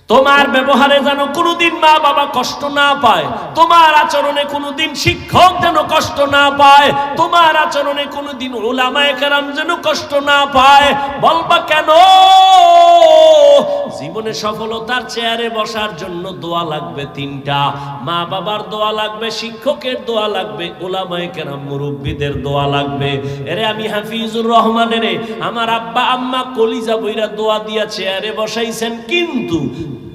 তোমার ব্যবহারে যেন কোনোদিন মা বাবা কষ্ট না পায়, তোমার আচরণে কোনোদিন শিক্ষক যেন কষ্ট না পায়, তোমার আচরণে কোনোদিন উলামায়ে কেরাম যেন কষ্ট না পায়। বলবা কেন? জীবনে সফলতার চেয়ারে বসার জন্য দোয়া লাগবে তিনটা। মা বাবার দোয়া লাগবে, শিক্ষকের দোয়া লাগবে, উলামায়ে কেরাম মুরব্বিদের দোয়া লাগবে। এরে আমি হাফিজুর রহমানের আমার আব্বা আম্মা কলিজা বইরা দোয়া দিয়া চেয়ারে বসাইছেন, কিন্তু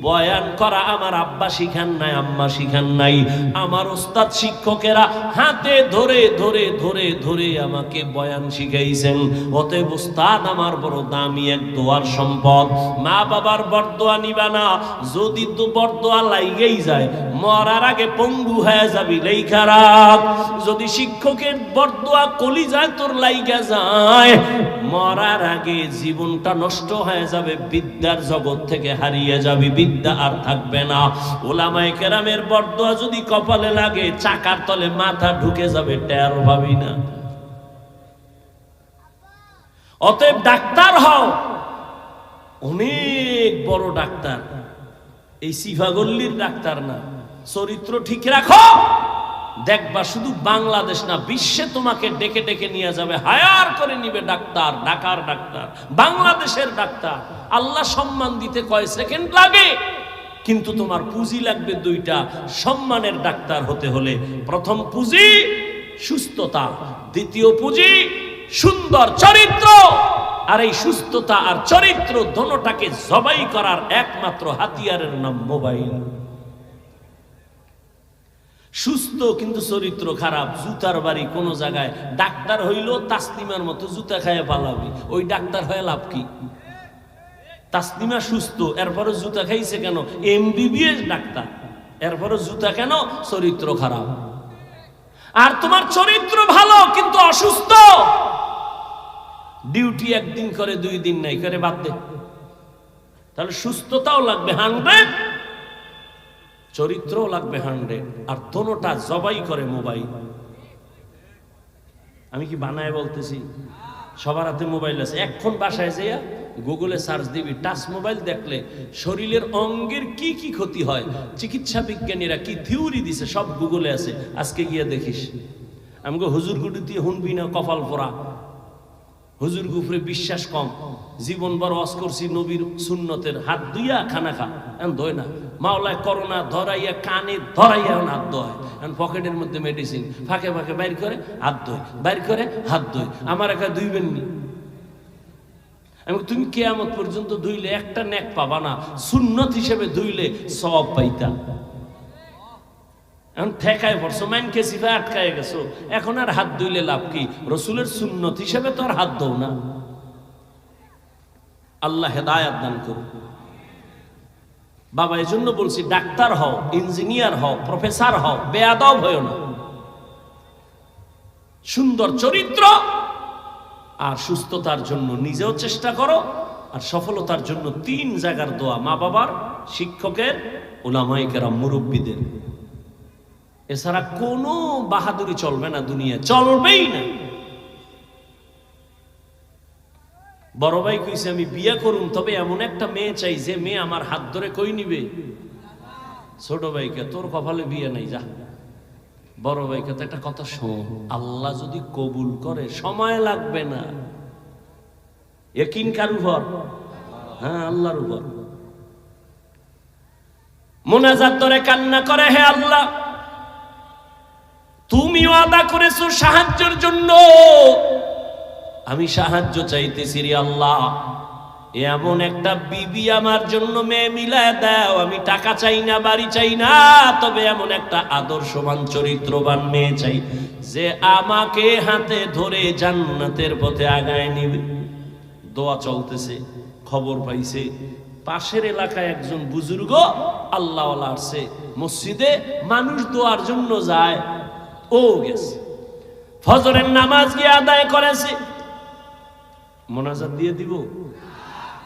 বয়ান করা আমার আব্বা শিখান নাই, আম্মা শিখান নাই। আমার ওস্তাদ শিক্ষকেরা হাতে ধরে ধরে ধরে ধরে আমাকে বয়ান শিখাইছেন। অতএব ওস্তাদ আমার বড় দামি এক দোয়ার সম্পদ। মা বাবার বরদোয়া নিবা না, যদি তো বরদোয়া লাইগেই যায় মরার আগে পঙ্গু হয়ে যাবি লেখা রাখ। যদি শিক্ষকের বরদোয়া কলিজায় তোর লাইগা যায় মরার আগে জীবনটা নষ্ট হয়ে যাবে, বিদ্যার জগৎ থেকে হারিয়ে যাবি, বিদ্যা আর থাকবে না। উলামায়ে কেরামের বরদোয়া যদি কপালে লাগে চাকার তলে মাথা ঢুকে যাবে, টের পাবি না। অতএব ডাক্তার হও, অনেক বড় ডাক্তার, এই সিফাগল্লির ডাক্তার না। চরিত্র ঠিক রাখো, দেখবা শুধু বাংলাদেশ না বিশ্বে তোমাকে ডেকে ডেকে নিয়ে যাবে, হায়ার করে নিবে ডাক্তার, ঢাকার ডাক্তার, বাংলাদেশের ডাক্তার। আল্লাহ সম্মান দিতে কয় সেকেন্ড লাগে, কিন্তু তোমার পুঁজি লাগবে দুইটা। সম্মানের ডাক্তার হতে হলে প্রথম পুঁজি সুস্থতা, দ্বিতীয় পুঁজি সুন্দর চরিত্র। আর এই সুস্থতা আর চরিত্র দোনোটাকে জবাই করার একমাত্র হাতিয়ারের নাম মোবাইল। সুস্থ কিন্তু চরিত্র খারাপ, জুতার বাড়ি কোন জায়গায়। ডাক্তার হইল তাসলিমার মতো জুতা খায় পালাবি, ওই ডাক্তার হয়ে লাভ কি? তাসলিমা সুস্থ, এরপরে জুতা খাইছে কেন? এমবিবিএস ডাক্তার, এরপরে জুতা কেন? চরিত্র খারাপ। আর তোমার চরিত্র ভালো কিন্তু অসুস্থ, ডিউটি একদিন করে 2 দিন নাই করে বাদ দে। তাহলে সুস্থতাও লাগবে 100, চরিত্রও লাগবে 100, আর দোনোটা জবাই করে মোবাইল। আমি কি বানায় বলতেছি? সবার হাতে মোবাইল আছে। এখন বাসায় যাইয়া গুগলে সার্চ দিবি, টাচ মোবাইল দেখলে শরীরের অঙ্গের কি কি ক্ষতি হয়, চিকিৎসা বিজ্ঞানীরা কি থিওরি দিছে সব গুগলে আছে। আজকে গিয়া দেখিস। আমাকে হুজুর গুটি শুনবি না, কপাল পরা। হুজুর গুফরে বিশ্বাস কম, জীবন বড় ওয়াজ করছি নবীর সুন্নতের, হাত ধুইয়া খানা খা, এখন ধোয় না। মাওলায় করোনা ধরাইয়া কানে ধরাইয়া হাত ধোয়, এখন পকেটের মধ্যে মেডিসিন ফাঁকে ফাঁকে বাইর করে হাত ধোয়, বাইর করে হাত ধোয়। আমার একা ধুইবেন নি? আমি তুমি কিয়ামত পর্যন্ত ধুইলে একটা নেক পাবা না, সুন্নত হিসেবে ধুইলে সওয়াব পাইতা। এখন ঠেকায় পড়ছো, মাইন কেসিফে আটকায় গেছো, এখন আর হাত ধুইলে লাভ কি? রসুলের সুন্নত হিসেবে তো আর হাত ধো না। আল্লাহ হেদায়াত দান করুন। বাবা এজন্য বলছি, ডাক্তার হও, ইঞ্জিনিয়ার হও, প্রফেসর হও, বেয়াদব হও না। সুন্দর চরিত্র আর সুস্থতার জন্য নিজেও চেষ্টা করো, আর সফলতার জন্য 3 জায়গার দোয়া, মা বাবার, শিক্ষকের, উলামায়ে কেরাম মুরব্বিদের। এছাড়া কোনো বাহাদুরি চলবে না, দুনিয়া চলবেই না। বড় ভাই কইছে আমি বিয়ে করুন, তবে এমন একটা মেয়ে চাই যে মেয়ে আমার হাত ধরে কই নিবে। ছোট ভাইকে তোর কপালে বিয়ে নাই, যা। বড় ভাইকে তো একটা কথা শোন, আল্লাহ যদি কবুল করে সময় লাগবে না। ইয়াকিন কার উপর? হ্যাঁ, আল্লাহর উপর। মুনাজাত ধরে কান্না করে, হে আল্লাহ তুমি ওয়াদা করেছো সাহায্যের জন্য, আমি সাহায্য চাইতেছি রে আল্লাহ। এমন একটা বিবি আমার জন্য মেয়ে মিলায় দাও। আমি টাকা চাই না, বাড়ি চাই না, তবে এমন একটা আদর্শবান চরিত্রবান মেয়ে চাই যে আমাকে হাতে ধরে জান্নাতের পথে আগায় নিবে। দোয়া চলতেছে, খবর পাইছে পাশের এলাকায় একজন বুজুর্গ আল্লাহওয়ালা আসছে মসজিদে, মানুষ দোয়ার জন্য যায়, ও গেছে ফজরের নামাজ গিয়ে আদায় করেছে। মোনাজাত দিয়ে দিব?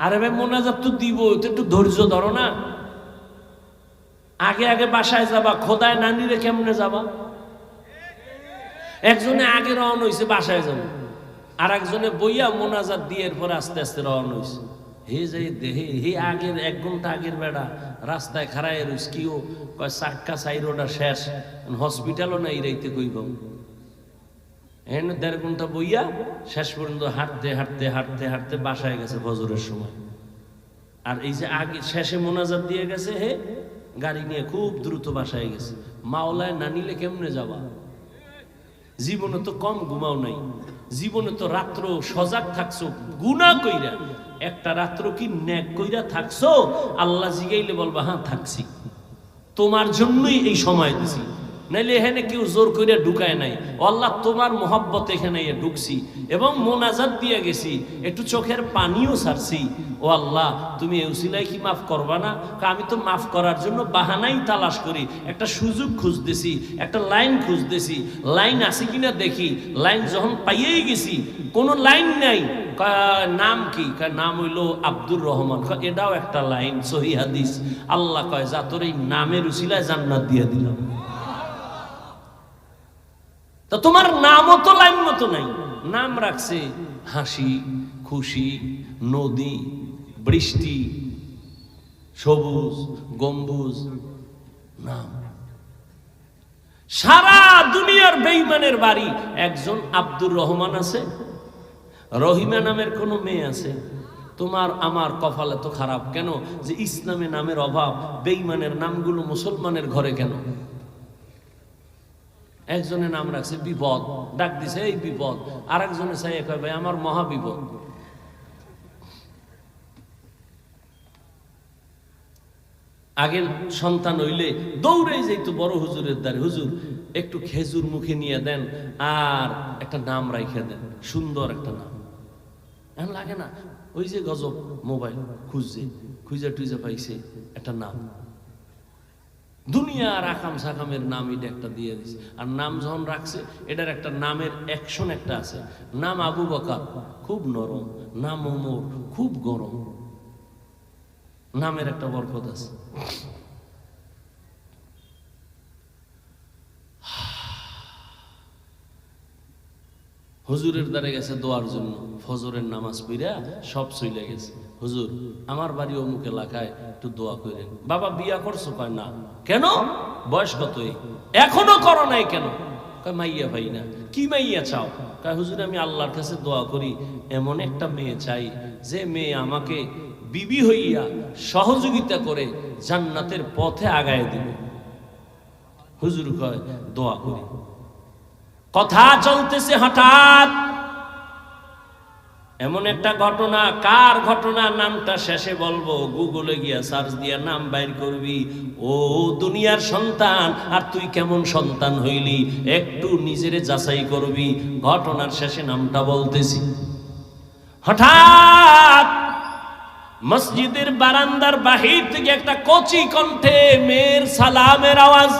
আরে ভাই মোনাজাত তো দিব, একটু ধৈর্য ধরো না। আগে আগে বাসায় যাবা, খোদায় না নিলে কেমনে যাবা? একজনে আগে রওনা হইছে বাসায় যাবে, আর একজনে বইয়া মোনাজাত দিয়ে এরপরে আস্তে আস্তে রওনা হইছে। হে যে দেহে হে আগের 1 ঘন্টা আগের বেড়া রাস্তায় খাড়ায় রইস কিও কয় চাক্কা সাইরোটা শেষ হসপিটালও নাই রাইতে কইব এন 1.5 ঘন্টা বইয়া শেষ পর্যন্ত হাঁটতে হাঁটতে হাঁটতে হাঁটতে বাসায় গেছে ফজরের সময়। আর এই যে আগে শেষে মোনাজাত দিয়ে গেছে হে গাড়ি নিয়ে খুব দ্রুত বাসায় গেছে। মাওলায় না নিলে কেমনে যাবা? জীবনে তো কম ঘুমাও নাই, জীবনে তো রাত্র সজাগ থাকছো গুনাহ কইরা, একটা রাত্র কি নেক কইরা থাকছো? আল্লাহ জিগাইলে বলবা হ্যাঁ থাকছি, তোমার জন্যই এই সময় দিছি, নাইলে এখানে কেউ জোর কইরা ঢুকায় নাই। আল্লাহ তোমার মহব্বত এখানে ঢুকছি এবং মোনাজাত দিয়ে গেছি, একটু চোখের পানিও ছাড়ছি। ও আল্লাহ তুমি এই উসিলায় কি মাফ করবা না? আমি তো মাফ করার জন্য বাহানাই তালাশ করি, একটা সুযোগ খুঁজতেছি, একটা লাইন খুঁজতেছি, লাইন আছে কিনা দেখি। লাইন যখন পাইয়েই গেছি, কোনো লাইন নাই। নাম কি? নাম হইলো আব্দুর রহমান। এটাও একটা লাইন, সহিহ হাদিস। আল্লাহ কয় যা তোর এই নামের উসিলায় জান্নাত দিয়ে দিলাম। তা তোমার নামও তো লাইন মতো নাই। নাম রাখছে হাসি, খুশি, নদী, বৃষ্টি, সবুজ, গম্বুজ নাম। সারা দুনিয়ার বেঈমানের বাড়ি একজন আব্দুর রহমান আছে, রহিমা নামের কোন মেয়ে আছে? তোমার আমার কপালে তো খারাপ কেন যে ইসলামে নামের অভাব, বেঈমানের নামগুলো মুসলমানের ঘরে কেন? একজনের নাম রাখছে বিপদ, ডাক দিছে এই বিপদ। আর একজনে চাই কয় ভাই আমার মহা বিপদ। আগে সন্তান হইলে দৌড়ে যাইতো বড় হুজুরের দ্বারে, হুজুর একটু খেজুর মুখে নিয়ে দেন আর একটা নাম রাইখে দেন, সুন্দর একটা নাম। এখন লাগে না, ওই যে গজব মোবাইল খুঁজে টুইজে পাইছে একটা নাম, দুনিয়ার আকাম সাকামের নাম এটা একটা দিয়ে দিছে। আর নাম যখন রাখছে এটার একটা নামের অ্যাকশন একটা আছে। নাম আবু বকর, খুব নরম। নাম ওমর, খুব গরম। নামের একটা বরকত আছে। হুজুরের দ্বারে গেছে দোয়ার জন্য, ফজরের নামাজ পড়া সব চলে গেছে। হুজুর আমার বাড়ি অমুক এলাকায়, একটু দোয়া করেন। বাবা বিয়া করছো? কয় না। কেন? বয়স কত? এখনো করো নাই কেন? কয় মাইয়া ভাই না। কি মাইয়া চাও? কয় হুজুর আমি আল্লাহর কাছে দোয়া করি, এমন একটা মেয়ে চাই যে মেয়ে আমাকে বিবি হইয়া সহযোগিতা করে জান্নাতের পথে আগায় দিবে। হুজুর কয় দোয়া করি। কথা চলতেছে, হঠাৎ এমন একটা ঘটনা। কার ঘটনা? নামটা শেষে বলবো, গুগলে গিয়া সার্চ দিয়া নাম বাইর করবি। ও দুনিয়ার সন্তান, আর তুই কেমন সন্তান হইলি একটু নিজেরে যাচাই করবি। ঘটনার শেষে নামটা বলতেছি। হঠাৎ মসজিদের বারান্দার বাহির থেকে একটা কচি কণ্ঠে মেয়ের সালামের আওয়াজ।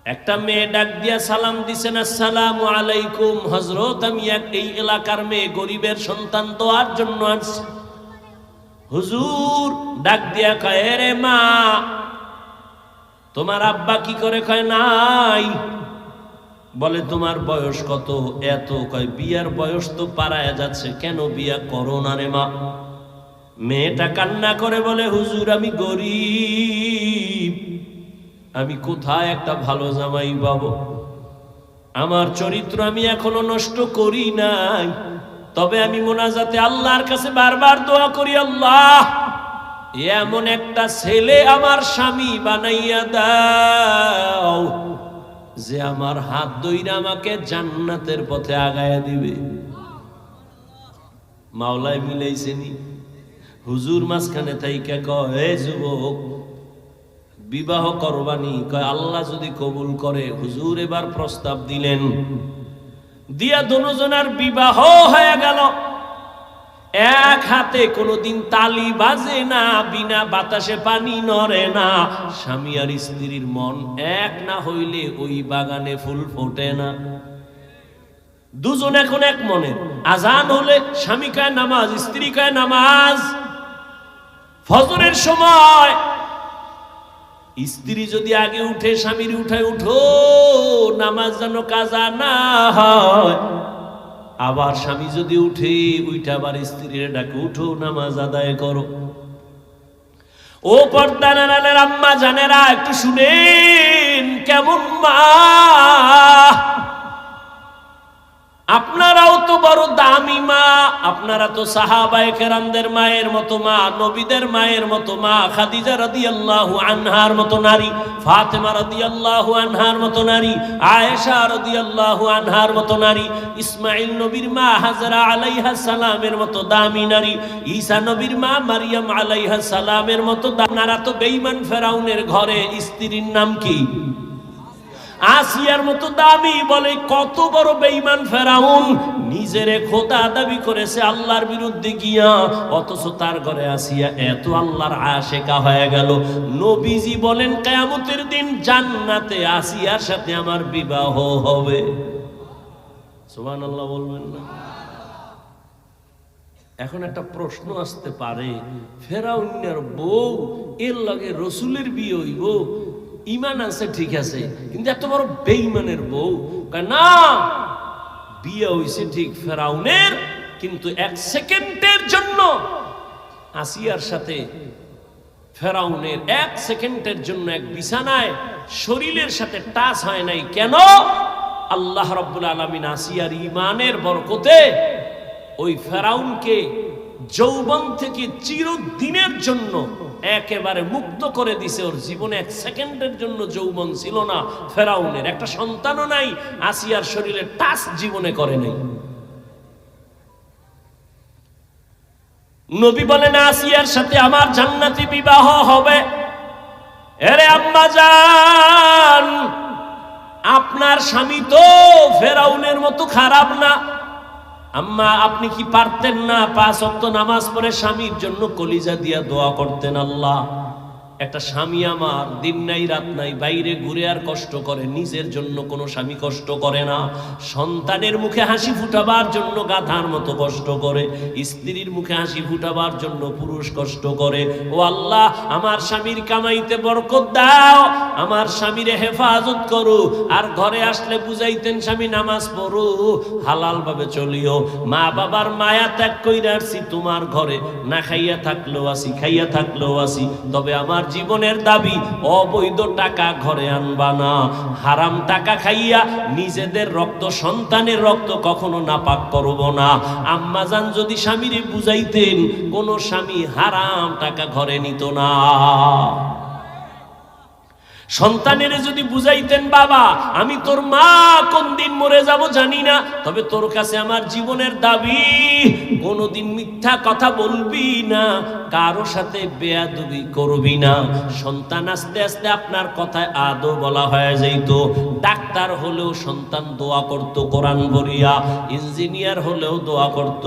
একটা মেয়ে ডাক দিয়া সালাম দিছেন, আসসালামু আলাইকুম হযরত, আমি এই এলাকার মেয়ে, গরিবের সন্তান, দোয়ার জন্য আসছি। হুজুর ডাক দিয়া কয় রে মা, তোমার আব্বা কি করে? কয় নাই। বলে তোমার বয়স কত? এত। কয় বিয়ার বয়স তো পারায় যাচ্ছে, কেন বিয়া করো না রে মা? মেয়েটা কান্না করে বলে হুজুর আমি গরিব, আমি কোথায় একটা ভালো জামাই পাবো? আমার চরিত্র আমি এখনো নষ্ট করি নাই, তবে আমি মোনাজাতে আল্লাহর কাছে বারবার দোয়া করি, আল্লাহ এমন একটা ছেলে আমার স্বামী বানাইয়া দাও যে আমার হাত ধইরা আমাকে জান্নাতের পথে আগায়া দিবে। মাওলায় মিলাইছেনি। হুজুর মাঝখানে থাইকা কয় যুবক বিবাহ করবানি? কয় আল্লাহ যদি কবুল করে। হুজুর এবার প্রস্তাব দিলেন, দিয়া দুজনের বিবাহ হয়ে গেল। এক হাতে কোনোদিন তালি বাজে না, বিনা বাতাসে পানি নড়ে না। স্বামী আর স্ত্রীর মন এক না হইলে ওই বাগানে ফুল ফোটে না। দুজন এখন এক মনে। আজান হলে স্বামী কয় নামাজ, স্ত্রী কয় নামাজ। ফজরের সময় স্ত্রী যদি আগে উঠে, স্বামীর উঠায় উঠো, নামাজ যেন কাজা না হয়। আবার স্বামী যদি উঠে উইটা আবার স্ত্রীর ডাকে, উঠো নামাজ আদায় করো। ও পর্দার আড়ালের আম্মা জানেরা, একটু শুনেন কেমন মা। আপনারাও তো বড় দামি মা, আপনারা তো সাহাবায়ে কেরামদের মায়ের মতো মা, নবীদের মায়ের মতো মা, খাদিজা রাদিয়াল্লাহু আনহার মতো নারী, ফাতেমা রাদিয়াল্লাহু আনহার মতো নারী, আয়েশা রাদিয়াল্লাহু আনহার মতো নারী, ইসমাঈল নবীর মা হাজরা আলাইহা সালামের মতো দামি নারী, ঈসা নবীর মা মারইয়াম আলাইহা সালামের মতো। আপনারা তো বেঈমান ফেরাউনের ঘরে স্ত্রীর নাম কি? আসিয়ার মতো দামি। বলে কত বড় বেঈমান ফেরাউন, নিজেরে খোদা দাবি করেছে আল্লাহর বিরুদ্ধে গিয়া, অথচ তার ঘরে আসিয়া এত আল্লাহর আশিকা হয়ে গেল। নবীজি বলেন কিয়ামতের দিন জান্নাতে আসিয়ার সাথে আমার বিবাহ হবে। সুবহানাল্লাহ বলবেন না? এখন একটা প্রশ্ন আসতে পারে, ফেরাউনের বউ এর লগে রসুলের বিয়ে হইব, ইমান আছে ঠিক আছে, কিন্তু এত বড় বেঈমানের বউ? না, বিয়ে হইছে ঠিক ফেরাউনের, কিন্তু এক সেকেন্ডের জন্য আসিয়ার সাথে ফেরাউনের এক সেকেন্ডের জন্য এক বিছানায় শরীরের সাথে টাচ হয় নাই। কেন? আল্লাহ রাব্বুল আলামিন আসিয়ার ঈমানের বরকতে ওই ফেরাউনকে যৌবন থেকে চিরদিনের জন্য একেবারে মুক্ত করে দিছে। ওর জীবনে এক সেকেন্ডের জন্য যৌবন ছিল না ফেরাউনের, একটা সন্তানও নাই, আসিয়ার শরীরে টাচ জীবনে করে নাই। নবী বলেন আসিয়ার সাথে আমার জান্নাতি বিবাহ হবে। এরে আম্মা জান, আপনার স্বামী তো ফেরাউনের মতো খারাপ না। আম্মা, আপনি কি পারতেন না 5 ওয়াক্ত নামাজ পড়ে স্বামীর জন্য কলিজা দিয়া দোয়া করতেন? আল্লাহ, একটা স্বামী আমার দিন নাই রাত নাই বাইরে ঘুরে আর কষ্ট করে, নিজের জন্য কোনো স্বামী কষ্ট করে না। সন্তানের মুখে হাসি ফুটাবার জন্য গাধার মতো কষ্ট করে, স্ত্রীর মুখে হাসি ফুটাবার জন্য পুরুষ কষ্ট করে। ও আল্লাহ, আমার স্বামীর কামাইতে বরকত দাও, আমার স্বামীরে হেফাজত করো। আর ঘরে আসলে বুঝাইতেন স্বামী নামাজ পড়ো, হালাল ভাবে চলিও। মা বাবার মায়া ত্যাগ কইরা আসছি তোমার ঘরে, না খাইয়া থাকলেও আসি, খাইয়া থাকলেও আসি, তবে আমার জীবনের দাবি অবৈধ টাকা ঘরে আনবা না। হারাম টাকা খাইয়া নিজেদের রক্ত, সন্তানের রক্ত কখনো নাপাক করব না। আম্মাজান যদি স্বামীরে বুঝাইতেন, কোন স্বামী হারাম টাকা ঘরে নিত না। সন্তানের যদি বুঝাইতেন, বাবা আমি তোর মা, কোন দিন মরে যাব জানি না, তবে তোর কাছে আমার জীবনের দাবি কোনদিন মিথ্যা কথা বলবি না, কারো সাথে বেয়াদবি করবি না। সন্তান আস্তে আস্তে আপনার কথায় আদৌ বলা হয়ে যাইত। ডাক্তার হলেও সন্তান দোয়া করত কোরআন পড়িয়া, ইঞ্জিনিয়ার হলেও দোয়া করত।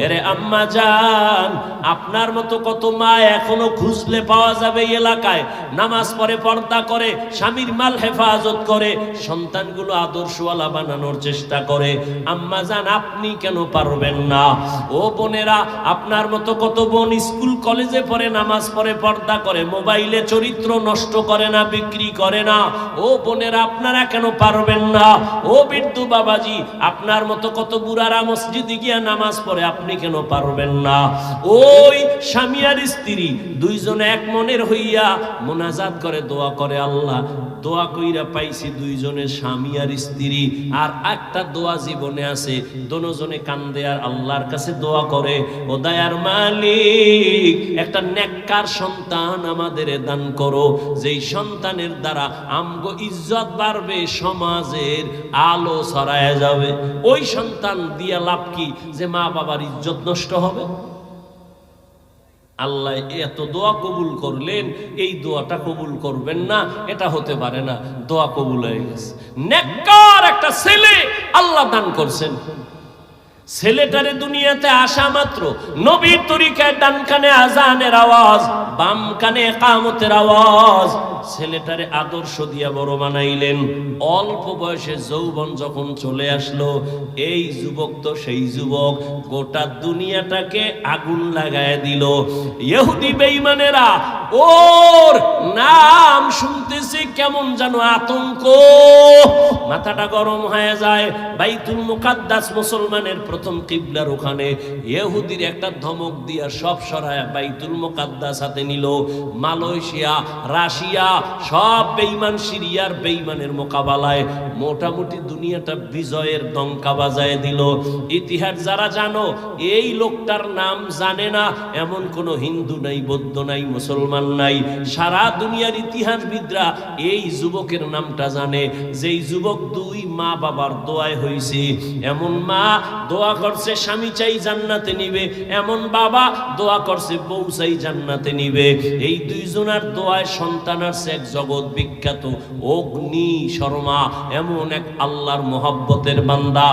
এরে আম্মা জান, আপনার মতো কত মা এখনো খুঁজলে পাওয়া যাবে এলাকায়, নামাজ পড়ে, পর্দা করে, স্বামীর মাল হেফাজত করে, সন্তানগুলো আদর্শওয়ালা বানানোর চেষ্টা করে। আম্মা জান, আপনি কেন পারবেন না? ও বোনেরা, আপনার মতো কত বোন স্কুল কলেজে পড়ে, নামাজ পড়ে, পর্দা করে, মোবাইলে চরিত্র নষ্ট করে না, বিক্রি করে না। ও বোনেরা, আপনারা কেন পারবেন না? ও বৃদ্ধ বাবাজি, আপনার মতো কত বুড়ারা মসজিদে গিয়া নামাজ পড়ে, আপনি কেন পারবেন না? ওই স্বামী আর স্ত্রী দুইজনে এক মনের হইয়া মোনাজাত করে, দোয়া করে, আল্লাহ দোয়া কইরা পাইছি দুইজনে স্বামী আর স্ত্রী। আর একটা দোয়া জীবনে আছে, দোনোজনে কান্দে আর আল্লাহর কাছে দোয়া করে, ও দয়ার মালিক, একটা নেককার সন্তান আমাদের দান করো, যেই সন্তানের দ্বারা আমগো ইজ্জত বাড়বে, সমাজের আলো ছড়ায় যাবে। ওই সন্তান দিয়া লাভ কি যে মা বাবার ইজ্জত নষ্ট হবে? আল্লাহ এত দোয়া কবুল করলেন, এই দোয়াটা কবুল করবেন না, এটা হতে পারে না। দোয়া কবুল হয়ে গেছে। নেককার একটা ছেলে আল্লাহ দান করছেন। ছেলেটারে দুনিয়াতে আসা মাত্র নবীর তরিকায় ডান কানে আজানের আওয়াজ, বাম কানে ইকামতের আওয়াজ। ছেলেটারে আদর্শ দিয়া বড় বানাইলেন। অল্প বয়সে যৌবন যখন চলে আসলো, এই যুবক তো সেই যুবক, গোটা দুনিয়াটাকে আগুন লাগায় দিল। ইহুদি বেঈমানেরা ওর নাম শুনতেছে কেমন যেন আতঙ্ক, মাথাটা গরম হয়ে যায়। বাইতুল মুকাদ্দাস মুসলমানের প্রথম কিবলার ওখানে ইহুদির একটা ধমক দিয়া সব সরায় বাইতুল মুকাদ্দাস হাতে নিল। মালয়েশিয়া, রাশিয়া সব বেঈমান, সিরিয়ার বেঈমানের মোকাবেলায় মোটামুটি দুনিয়াটা বিজয়ের ডঙ্কা বাজায় দিল। ইতিহাস যারা জানো, এই লোকটার নাম জানে না এমন কোন হিন্দু নাই, বৌদ্ধ নাই, মুসলমান নাই। সারা দুনিয়ার ইতিহাসবিদরা এই যুবকের নামটা জানে, যেই যুবক দুই মা বাবার দোয়ায় হইছে। এমন মা দোয়া করছে স্বামী চাই জান্নাতে নিবে, এমন বাবা দোয়া করছে বউ চাই জান্নাতে নিবে। এই দুইজনের দোয়ায় সন্তান আসছে এক জগৎ বিখ্যাত অগ্নি শর্মা, এমন এক আল্লাহর মোহাব্বতের বান্দা,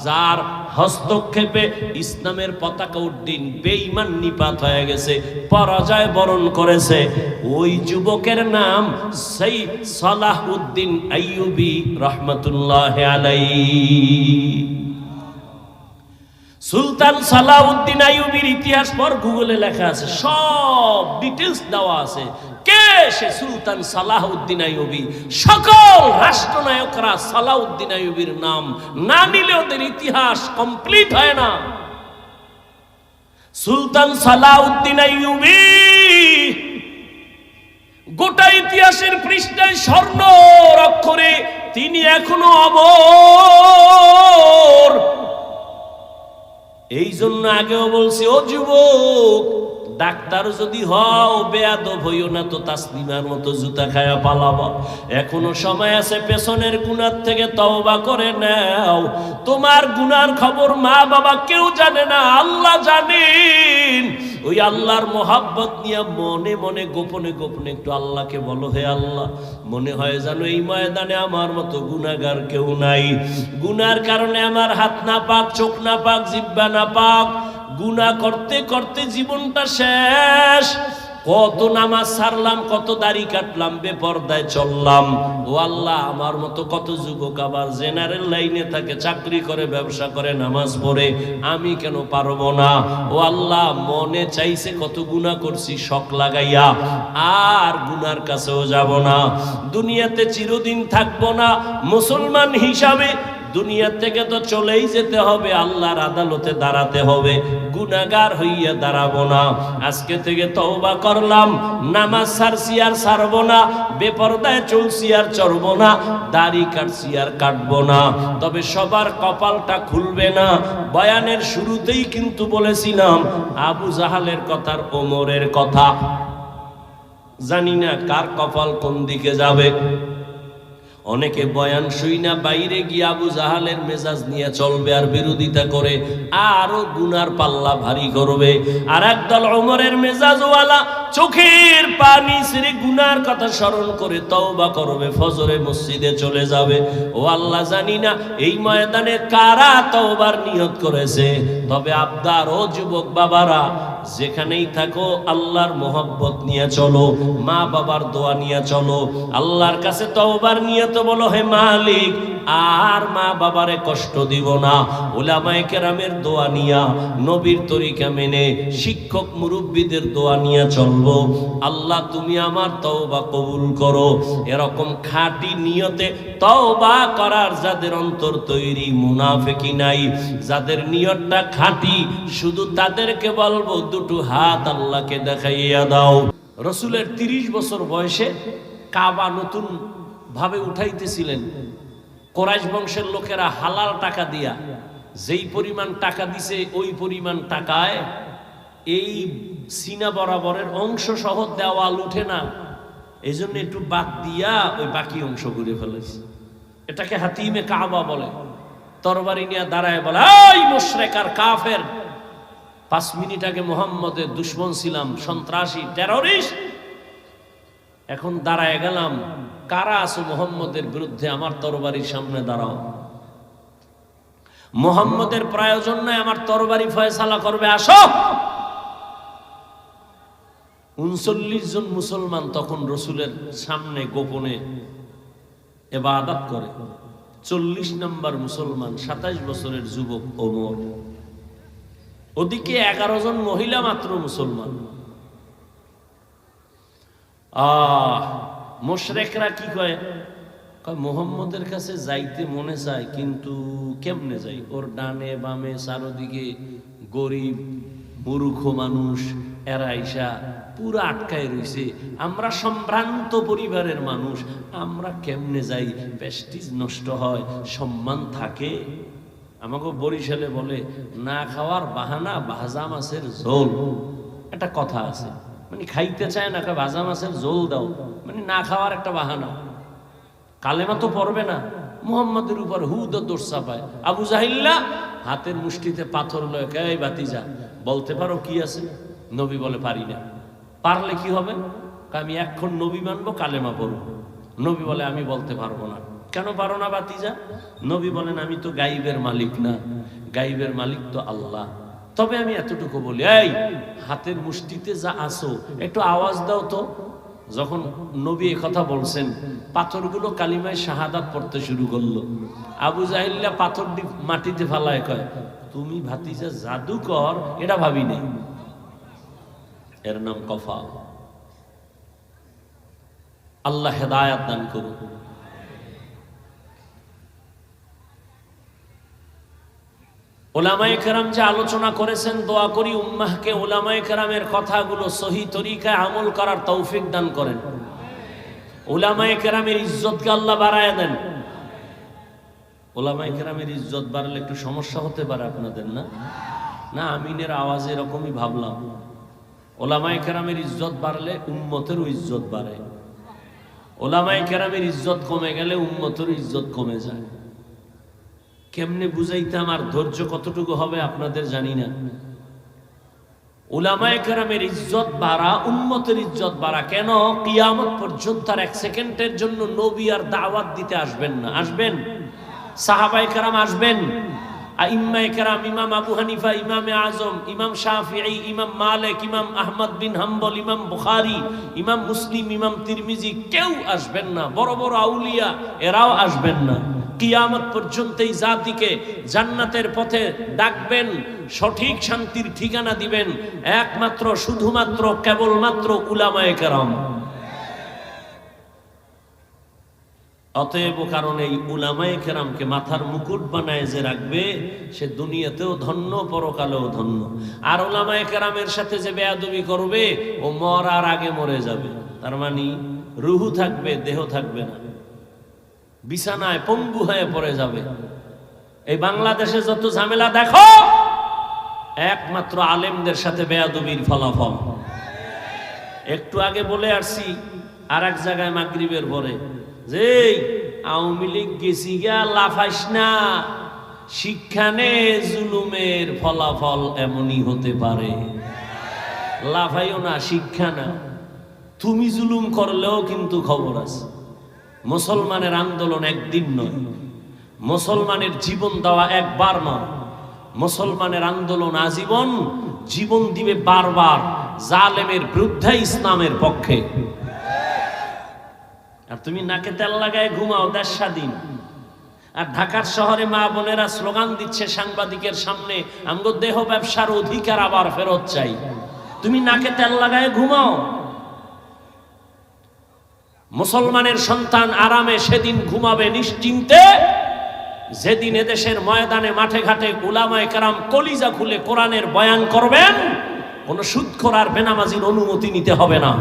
যার হস্তক্ষেপে ইসলামের পতাকা উড্ডীন বেঈমান নিপাত হয়ে গেছে, পরাজয় বরণ করেছে। ওই যুবকের নাম সেই সালাহউদ্দিন আইয়ুবী রাহমাতুল্লাহি আলাইহি। সুলতান সালাহউদ্দিন আইয়ুবীর ইতিহাস পর গুগলে লেখা আছে, সব ডিটেইলস দেওয়া আছে। কে সে সুলতান সালাহউদ্দিন আইয়ুবী? সকল রাষ্ট্রনায়করা সালাহউদ্দিন আইয়ুবীর নাম না নিলে ওদের ইতিহাস কমপ্লিট হয় না। সুলতান সালাহউদ্দিন আইয়ুবী গোটা ইতিহাসের পৃষ্ঠায় স্বর্ণ অক্ষরে তিনি এখনো অমর। এই জন্য আগেও বলছি, ও যুবক, ডাক্তার যদি হও বেয়াদব হইও না তো তাসলিমার মতো জুতা খায়া পালাবা। এখনো সময় আছে, পেছনের গুনার থেকে তওবা করে নাও। তোমার গুনার খবর মা বাবা কেউ জানে না, আল্লাহ জানেন। ওই আল্লাহর মোহাব্বত নিয়ে মনে মনে গোপনে গোপনে একটু আল্লাহকে বলো, হে আল্লাহ, মনে হয় জানো এই ময়দানে আমার মতো গুনাহগার কেউ নাই। গুনার কারণে আমার হাত না পাক, চোখ না পাক, জিহ্বা না পাক, গুনাহ করতে করতে জীবনটা শেষ। কত নামাজ ছাড়লাম, কত দাড়ি কাটলাম, বেপরদায় চললাম। ও আল্লাহ, আমার মতো কত যুবক আবার জেনারেল লাইনে থাকে, চাকরি করে, ব্যবসা করে, নামাজ পড়ে, আমি কেন পারবো না? ও আল্লাহ, মনে চাইছে কত গুনাহ করছি শখ লাগাইয়া, আর গুনার কাছেও যাব না। দুনিয়াতে চিরদিন থাকবো না মুসলমান হিসাবে, দুনিয়া থেকে তো চলেই যেতে হবে, আল্লাহর আদালতে দাঁড়াতে হবে, গুনাহগার হইয়া দাঁড়াবো না। আজকে থেকে তওবা করলাম, নামাজ ছাড়ছি আর ছাড়বো না, বেপরদায় চলছি আর চলবো না, দাড়ি কাটছি আর কাটবো না। তবে সবার কপালটা খুলবে না। বয়ানের শুরুতেই কিন্তু বলেছিলাম আবু জাহালের কথার, ওমরের কথা। জানি না কার কপাল কোন দিকে যাবে। অনেকে বয়ান শুই না বাইরে গিয়ে আবু জাহালের মেজাজ নিয়ে চলবে আর বিরোধিতা করে আরো গুনার পাল্লা ভারী করবে। আর একদল ওমরের মেজাজওয়ালা চোখের পানি ছেড়ে গুনার কথা স্মরণ করে তওবা করবে, ফজরে মসজিদে চলে যাবে। ও আল্লাহ, জানি না এই ময়দানে কারা তওবার নিয়ত করেছে। তবে আবদার, ও যুবক বাবারা, যেখানেই থাকো আল্লাহর মোহাব্বত নিয়ে চলো, মা বাবার দোয়া নিয়ে চলো, আল্লাহর কাছে তওবার নিয়ত বলো, হে মালিক, আর মা বাবারে কষ্ট দিব না। উলামায়ে কেরামের দোয়া নিয়া, নবীর তরিকা মেনে, শিক্ষক মুরব্বীদের দোয়া নিয়ে চলবো। আল্লাহ, তুমি আমার তওবা কবুল করো। এরকম খাঁটি নিয়তে তওবা করার যাদের অন্তর তৈরি, মুনাফিকি নাই, যাদের নিয়তটা খাঁটি, শুধু তাদেরকে বলবো দুটো হাত আল্লাহকে দেখাইয়া দাও। রসুলের 30 বছর বয়সে কাবা নতুন ভাবে উঠাইতেছিলেন। কোরাইশ বংশের লোকেরা হালাল টাকা দিয়া, যেই পরিমাণ টাকা দিছে ওই পরিমাণ টাকায় এই সিনা বরাবরের অংশ সহ দেওয়াল উঠে না, এই জন্য একটু বাদ দিয়া ওই বাকি অংশ ঘুরে ফেলেছে। এটাকে হাতিমে কাবা বলে। তরবারি নিয়ে দাঁড়ায় বলে, এই মুশরিক আর কাফের, 5 মিনিট আগে মুহাম্মদের দুশমন ছিলাম, সন্ত্রাসী, টেররিস্ট, এখন দাঁড়ায় গেলাম, কারা আছো মুহাম্মদের বিরুদ্ধে, আমার তরবারির সামনে দাঁড়াও। মুহাম্মদের প্রয়োজন নাই, আমার তরবারি ফয়সালা করবে, আসো। 39 জন মুসলমান তখন রসুলের সামনে গোপনে ইবাদত করে। 40 নম্বর মুসলমান, 27 বছরের যুবক ওমর। ওদিকে 11 জন মহিলা মাত্র মুসলমান। মুশরিকরা কি কয়, মুহাম্মদের কাছে যাইতে মনে চায় কিন্তু কেমনে যাই, ওর ডানে বামে চারদিকে গরিব মূর্খ মানুষ, এরা আইসা পুরা আটকায় রইছে, আমরা সম্ভ্রান্ত পরিবারের মানুষ, আমরা কেমনে যাই, প্রেস্টিজ নষ্ট হয়, সম্মান থাকে। আমাকে বরিশালে বলে না খাওয়ার বাহানা ভাজা মাছের ঝোল, একটা কথা আছে, মানে খাইতে চায় না, ভাজা মাছের ঝোল দাও, মানে না খাওয়ার একটা বাহানা। কালেমা তো পড়বে না, মুহাম্মাদের উপর হুদ দোষ চাপায়। আবু জাহিল্লা হাতের মুষ্টিতে পাথর লয়, এই ভাতিজা বলতে পারো কি আছে? নবী বলে পারি না। পারলে কি হবে? আমি এখন নবী মানবো, কালেমা পড়বো। নবী বলে আমি বলতে পারবো না। কেন পারো না ভাতিজা? নবী বলেন আমি তো গাইবের মালিক না, গাইবের মালিক তো আল্লাহ। তবে আমি এতটুকু বলি, এই হাতের মুষ্টিতে যা আসো একটু আওয়াজ দাও তো। যখন নবী এই কথা বলছেন, পাথরগুলো কালিমায় শাহাদাত পড়তে শুরু করলো। আবু জাহিল্লা পাথর মাটিতে ফালায় কয়, তুমি ভাতিজা জাদুকর এটা ভাবি নেই। এর নাম কফা। আল্লাহ হেদায়াত দান করুন। উলামায়ে কেরাম যে আলোচনা করেছেন, দোয়া করি উম্মাহকে উলামায়ে কেরামের কথাগুলো সহি তরিকায় আমল করার তৌফিক দান করেন। উলামায়ে কেরামের ইজ্জতকে আল্লাহ বাড়ায় দেন। উলামায়ে কেরামের ইজ্জত বাড়লে একটু সমস্যা হতে পারে আপনাদের, না? না, আমিনের আওয়াজে এরকমই ভাবলাম। উলামায়ে কেরামের ইজ্জত বাড়লে উম্মতেরও ইজ্জত বাড়ে। উলামায়ে কেরামের ইজ্জত কমে গেলে উম্মতেরও ইজ্জত কমে যায়। কেমনে বুঝাইতে আমার ধৈর্য কতটুকু হবে আপনাদের জানি না। উলামায়ে কেরামের ইজ্জত বাড়া, উম্মতের ইজ্জত বাড়া। কেন? কিয়ামত পর্যন্ত আর এক সেকেন্ডের জন্য নবী আর দাওয়াত দিতে আসবেন না। আসবেন? সাহাবায়ে কেরাম আসবেন, আইম্মায়ে কেরাম, ইমাম আবু হানিফা, ইমামে আজম, ইমাম শাফিঈ, ইমাম মালিক, ইমাম আহমদ বিন হাম্বল, ইমাম বুখারী, ইমাম মুসলিম, ইমাম তিরমিজি, কেউ আসবেন না। বড় বড় আউলিয়া এরাও আসবেন না। কিয়ামত পর্যন্ত এই জাতিকে জান্নাতের পথে ডাকবেন, সঠিক শান্তির ঠিকানা দিবেন একমাত্র শুধুমাত্র কেবলমাত্র উলামায়ে কেরাম। অতএব কারণ এই উলামায়ে কেরামকে মাথার মুকুট বানায় যে রাখবে, সে দুনিয়াতেও ধন্য, পরকালেও ধন্য। আর উলামায়ে কেরামের সাথে যে বেয়াদবি করবে, ও মরার আগে মরে যাবে। তার মানে রুহু থাকবে, দেহ থাকবে না, বিছানায় পঙ্গু হয়ে পড়ে যাবে। এই বাংলাদেশে যত ঝামেলা দেখো, একমাত্র আলেমদের সাথে বেয়াদবির ফলাফল। একটু আগে বলে আসছি আর এক জায়গায় মাগরিবের পরে, যে আওয়ামী লীগ গেছি গা, লাফাইস না, শিক্ষানে জুলুমের ফলাফল এমনই হতে পারে। লাফাইও না, শিক্ষা না। তুমি জুলুম করলেও কিন্তু খবর আছে। মুসলমানের আন্দোলন একদিন নয়, মুসলমানের জীবন দেওয়া একবার নয়, মুসলমানের আন্দোলন আজীবন। জীবন দিবে বারবার জালেমের বিরুদ্ধে, ইসলামের পক্ষে। আর তুমি নাকে তেল লাগায় ঘুমাও দেশ স্বাধীন। আর ঢাকার শহরে মা বোনেরা স্লোগান দিচ্ছে সাংবাদিকের সামনে, আমগো দেহ ব্যবসার অধিকার আবার ফেরত চাই। তুমি নাকে তেল লাগায় ঘুমাও। মুসলমানের সন্তান আরামে সেদিন ঘুমাবে নিশ্চিন্তে, যেদিন এদেশের ময়দানে মাঠে ঘাটে উলামায়ে কেরাম কলিজা খুলে কোরআনের বয়ান করবেন, কোন সুদখোর আর বেনামাজির অনুমতি নিতে হবে না।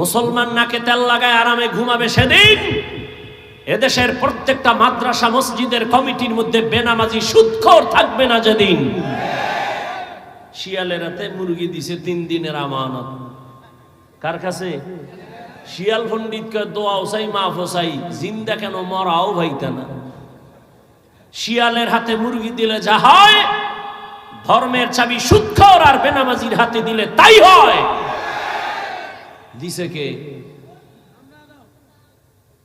মুসলমান নাকে তেল লাগায় আরামে ঘুমাবে সেদিন এদেশের প্রত্যেকটা মাদ্রাসা মসজিদের কমিটির মধ্যে বেনামাজি সুদখোর থাকবে না যেদিন। শিয়ালের হাতে মুরগি দিছে 3 দিনের আমানত। কার কাছে? শিয়াল পণ্ডিতকে দোয়াও চাই, মাফও চাই, জিন্দা কেন মরাও ভাইতা না। শিয়ালের হাতে মুরগি দিলে যা হয়, ধর্মের চাবি সুদখোর আর বেনামাজির হাতে দিলে তাই হয়। দিছে কে?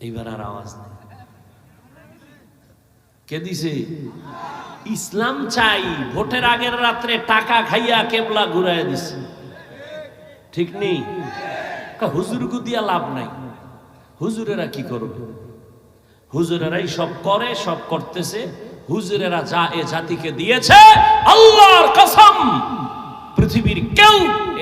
এইবার আর আওয়াজ নেই। কে দিছে? ইসলাম চাই। ভোটের আগের রাত্রে টাকা খাইয়া কেবলা ঘুরাইয়া দিছে। ঠিক নেই? হুজুরকে দিয়া লাভ নাই। হুজুরেরা কি করবে? হুজুরেরাই সব করে, সব করতেছে। হুজুরেরা যা এ জাতিকে দিয়েছে, আল্লাহর কসম পৃথিবীর কেউ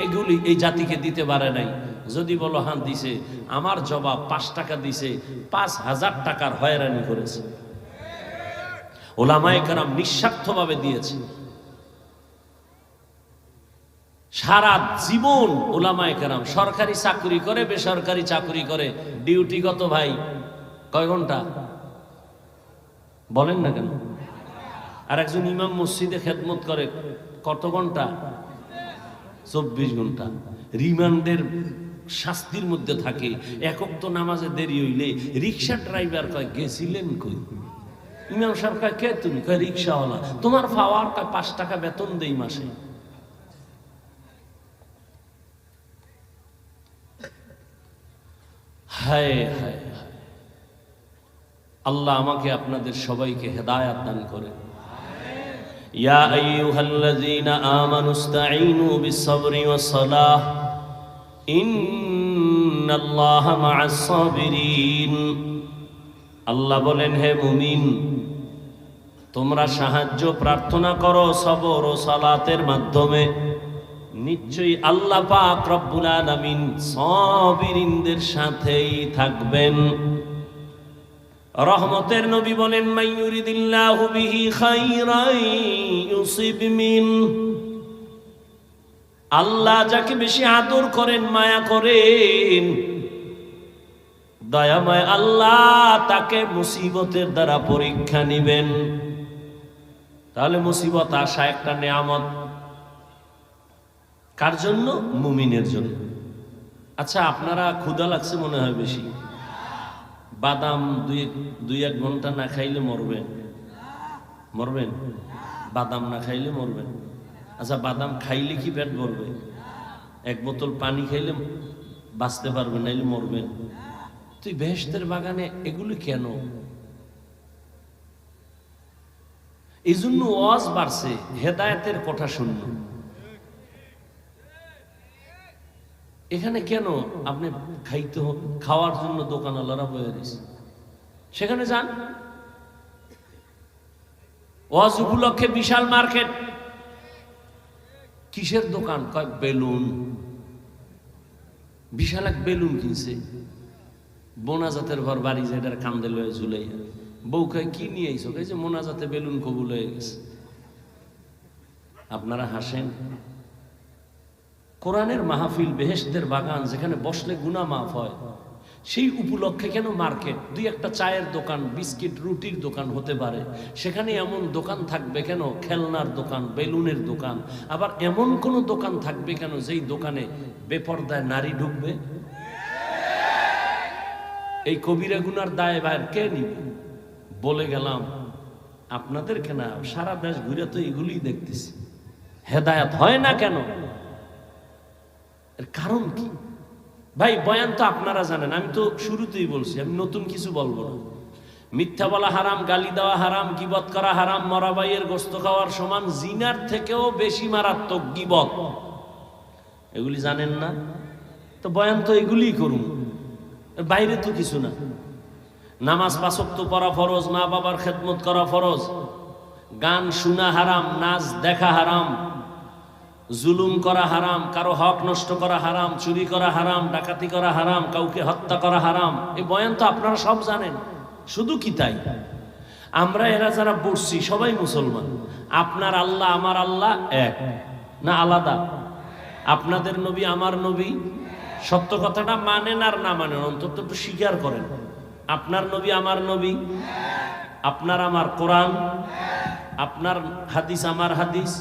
এগুলি এই জাতিকে দিতে পারে নাই। যদি বলো হ্যাঁ দিছে, আমার জবাব 5 টাকা দিছে, 5000 টাকার হয়রানি করেছে। ওলামায়ে কেরাম নিঃস্বার্থভাবে দিয়েছে। সারা জীবন ওলামায়ে কেরাম সরকারি চাকরি করে, বেসরকারি চাকরি করে, ডিউটি কত ভাই? কয় ঘন্টা বলেন না কেন? আর একজন ইমাম মসজিদে খেদমত করে কত ঘন্টা? 24 ঘন্টা। রিমান্ডের শাস্তির মধ্যে থাকে। একক তো নামাজে দেরি হইলে রিক্সা ড্রাইভার কয় গেছিলেন কই? ইমাম সাহেব কয় কে তুমি? কয় রিক্সাওয়ালা। তোমার পাওয়ার? কয় 5 টাকা বেতন দেই মাসে। হায় হায় হায়, আল্লাহ আমাকে আপনাদের সবাইকে হেদায়াত দান করেন। ইয়া আইয়ুহাল্লাযীনা আমানুস্তাঈনু বিস-সাবরি ওয়াস-সালাহ ইন্নাল্লাহা মা'আস-সাবিরিন। আল্লাহ বলেন, হে মুমিন, তোমরা সাহায্য প্রার্থনা করো সবর ও সালাতের মাধ্যমে। নিশ্চয়ই আল্লাহ পাক রব্বুল আলামিন সাবিরিনদের সাথেই থাকবেন। রহমতের নবী বলেন, মাইয়ুরিদিল্লাহু বিহি খাইরান ইউসিব মিন। আল্লাহ যাকে বেশি আদর করেন, মায়া করেন, দয়াময় আল্লাহ তাকে মুসিবতের দ্বারা পরীক্ষা নিবেন। তাহলে মুসিবত আসা একটা নেয়ামত। কার জন্য? মুমিনের জন্য। আচ্ছা, আপনারা ক্ষুধা লাগছে মনে হয় বেশি, বাদাম 2-1 ঘন্টা না খাইলে মরবেন? মরবেন? বাদাম না খাইলে মরবেন? আচ্ছা, বাদাম খাইলে কি পেট ভরবে? 1 বোতল পানি খাইলে বাঁচতে পারবেন, নাইলে মরবেন। তুই বেহেশতের বাগানে এগুলি কেন? এই জন্য ওয়াজ বাড়ছে, হেদায়েতের কথা শুনল। এখানে কেন আপনি খাইতে হবে? খাওয়ার জন্য দোকানওয়ালারা বয়ে দিছে, সেখানে যান। ওয়াজ উপলক্ষে বিশাল মার্কেট। কিসের দোকান? কয় বেলুন। বিশাল এক বেলুন কিনছে, মোনাজাতের ঘর বাড়ি যে এটার কান্দে লয়ে ঝুলাই। বউ কয় কি নিয়ে আইছো? যে মোনাজাতে বেলুন কবুল হয়ে গেছে। আপনারা হাসেন। কোরআনের মাহফিল, বেহেশতের বাগান, যেখানে বসলে গুনাহ মাফ হয়, সেই উপলক্ষে কেন মার্কেট? 2-1টা চায়ের দোকান, বিস্কিট রুটির দোকান হতে পারে, সেখানে এমন দোকান থাকবে কেন? খেলনার দোকান, বেলুনের দোকান। আবার এমন কোন দোকান থাকবে কেন যেই দোকানে বেপরদায় নারী ঢুকবে? এই কবিরা গুনার দায় বাইর কে নিবে? বলে গেলাম আপনাদেরকে না, সারা দেশ ঘুরে তো এগুলি দেখতেছি। হেদায়েত হয় না কেন? এর কারণ কি? ভাই, বয়ান তো আপনারা জানেন, আমি তো শুরুতেই বলছি, আমি নতুন কিছু বলবো না। মিথ্যা বলা হারাম, গালি দেওয়া হারাম, গীবত করা হারাম, মরা ভাইয়ের গোশত খাওয়ার সমান, জিনার থেকেও বেশি মারাত্মক গীবত। এগুলি জানেন না তো বয়ান তো এগুলিই করুন, বাইরে তো কিছু না। নামাজ 5 ওয়াক্ত পড়া ফরজ, মা বাবার খেদমত করা ফরজ, গান শোনা হারাম, নাচ দেখা হারাম, জুলুম করা হারাম, কারো হক নষ্ট করা হারাম, চুরি করা হারাম, ডাকাতি করা হারাম, কাউকে হত্যা করা হারাম। এই বয়ান তো আপনারা সব জানেন। শুধু কি তাই, আমরা এরা যারা বসছি সবাই মুসলমান। আপনার আল্লাহ আমার আল্লাহ এক না আলাদা? আপনাদের নবী আমার নবী, সত্য কথাটা মানেন আর না মানেন, অন্তত একটু স্বীকার করেন। আপনার নবী আমার নবী, আপনার আমার কোরআন, আপনার হাদিস আমার হাদিস।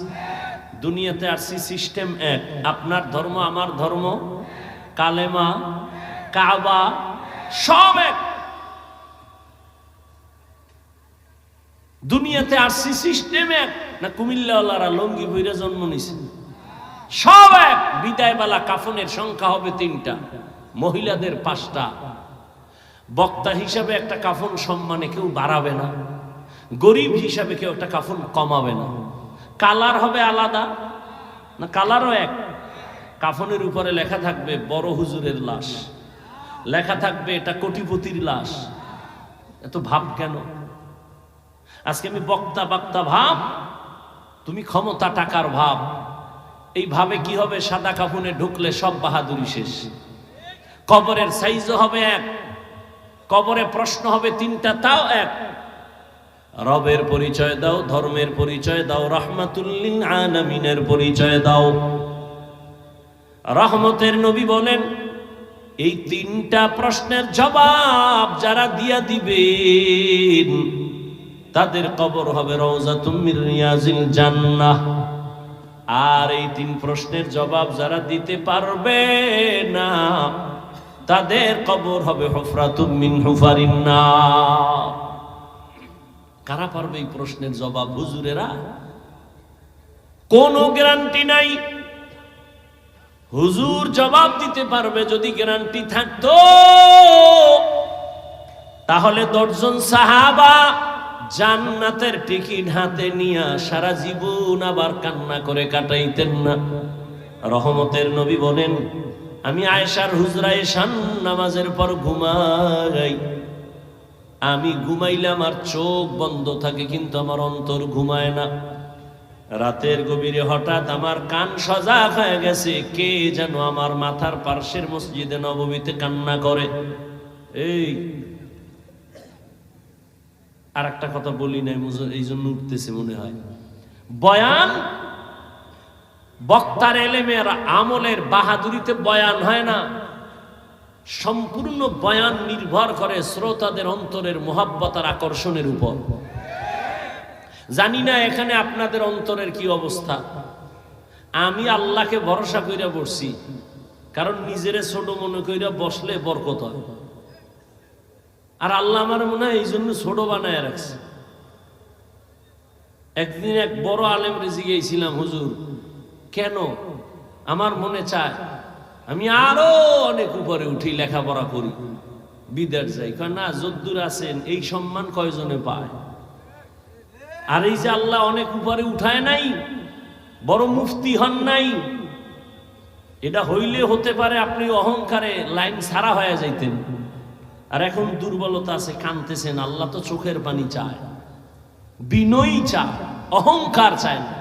দুনিয়াতে আসছি সিস্টেম এক, আপনার ধর্ম আমার ধর্ম, কালেমা, কাবা সব এক। দুনিয়াতে আসছি সিস্টেম এক না? কুমিল্লাওয়ালারা লঙ্গি বইরা জন্ম নিছে, সব এক। বিদায় বেলা কাফনের সংখ্যা হবে 3টা, মহিলাদের 5টা। বক্তা হিসাবে একটা কাফন সম্মানে কেউ বাড়াবে না, গরিব হিসাবে কেউ একটা কাফন কমাবে না। কালার হবে আলাদা না? কালারও এক। কাফনের উপরে লেখা থাকবে বড় হুজুরের লাশ, লেখা থাকবে এটা কোটিপতির লাশ। এত ভাব কেন? আজকে আমি বক্তা ভাব, তুমি ক্ষমতা টাকার ভাব। এইভাবে কি হবে, সাদা কাফনে ঢুকলে সব বাহাদুরি শেষ। কবরের সাইজও হবে এক, কবরে প্রশ্ন হবে তিনটা, তাও এক। রবের পরিচয় দাও, ধর্মের পরিচয় দাও, রাহমাতুল লিল আলামিনের পরিচয় দাও। রহমতের নবী বলেন, এই তিনটা প্রশ্নের জবাব যারা দিয়া দিবেন তাদের কবর হবে রওজাতুম মির রিয়াজিল জান্নাহ। আর এই তিন প্রশ্নের জবাব যারা দিতে পারবে না তাদের কবর হবে হুফরাতুম মিন হুফারিন নার। কারা পারবে এই প্রশ্নের জবাব? হুজুরেরা? কোনো গ্যারান্টি নাই। হুজুর জবাব দিতে পারবে যদি গ্যারান্টি থাকতো তাহলে 10 জন সাহাবা জান্নাতের টিকিট হাতে নিয়ে সারা জীবন আবার কান্না করে কাটাইতেন না। রহমতের নবী বলেন, আমি আয়েশার হুজরায় শান নামাজের পর ঘুমাই, আমি ঘুমাইলে আমার চোখ বন্ধ থাকে কিন্তু আমার অন্তর ঘুমায় না। রাতের গভীরে হঠাৎ আমার কান সজাগ হয়ে গেছে, কে যেন আমার মাথার পার্শ্বের মসজিদে নববীতে কান্না করে। এই আর একটা কথা বলি নাই, এই জন্য উঠতেছে মনে হয়। বয়ান বক্তার এলেমের আমলের বাহাদুরিতে বয়ান হয় না, সম্পূর্ণ বয়ান নির্ভর করে শ্রোতাদের অন্তরের মোহাব্বত আর আকর্ষণের উপর। জানি না এখানে আপনাদের অন্তরের কি অবস্থা। আমি আল্লাহকে ভরসা কইরা বসছি, কারণ নিজেরে ছোট মনে কইরা বসলে বরকত হয়। আর আল্লাহ আমার মনে হয় এই জন্য ছোট বানায় রাখছে। একদিন এক বড় আলেম রেজি গিয়েছিলাম, হুজুর কেন? আমার মনে চায় আমি আরো অনেক উপরে উঠি, লেখাপড়া করি, বিদেশ যাই। না, যদ্দুর আছেন এই সম্মান কয়জনে পায়? আর এই যে আল্লাহ অনেক উপরে উঠায় নাই, বড় মুফতি হন নাই, এটা হইলে হতে পারে আপনি অহংকারে লাইন ছাড়া হয়ে যাইতেন। আর এখন দুর্বলতা আছে, কাঁদতেছেন। আল্লাহ তো চোখের পানি চায়, বিনয়ী চায়, অহংকার চায় না।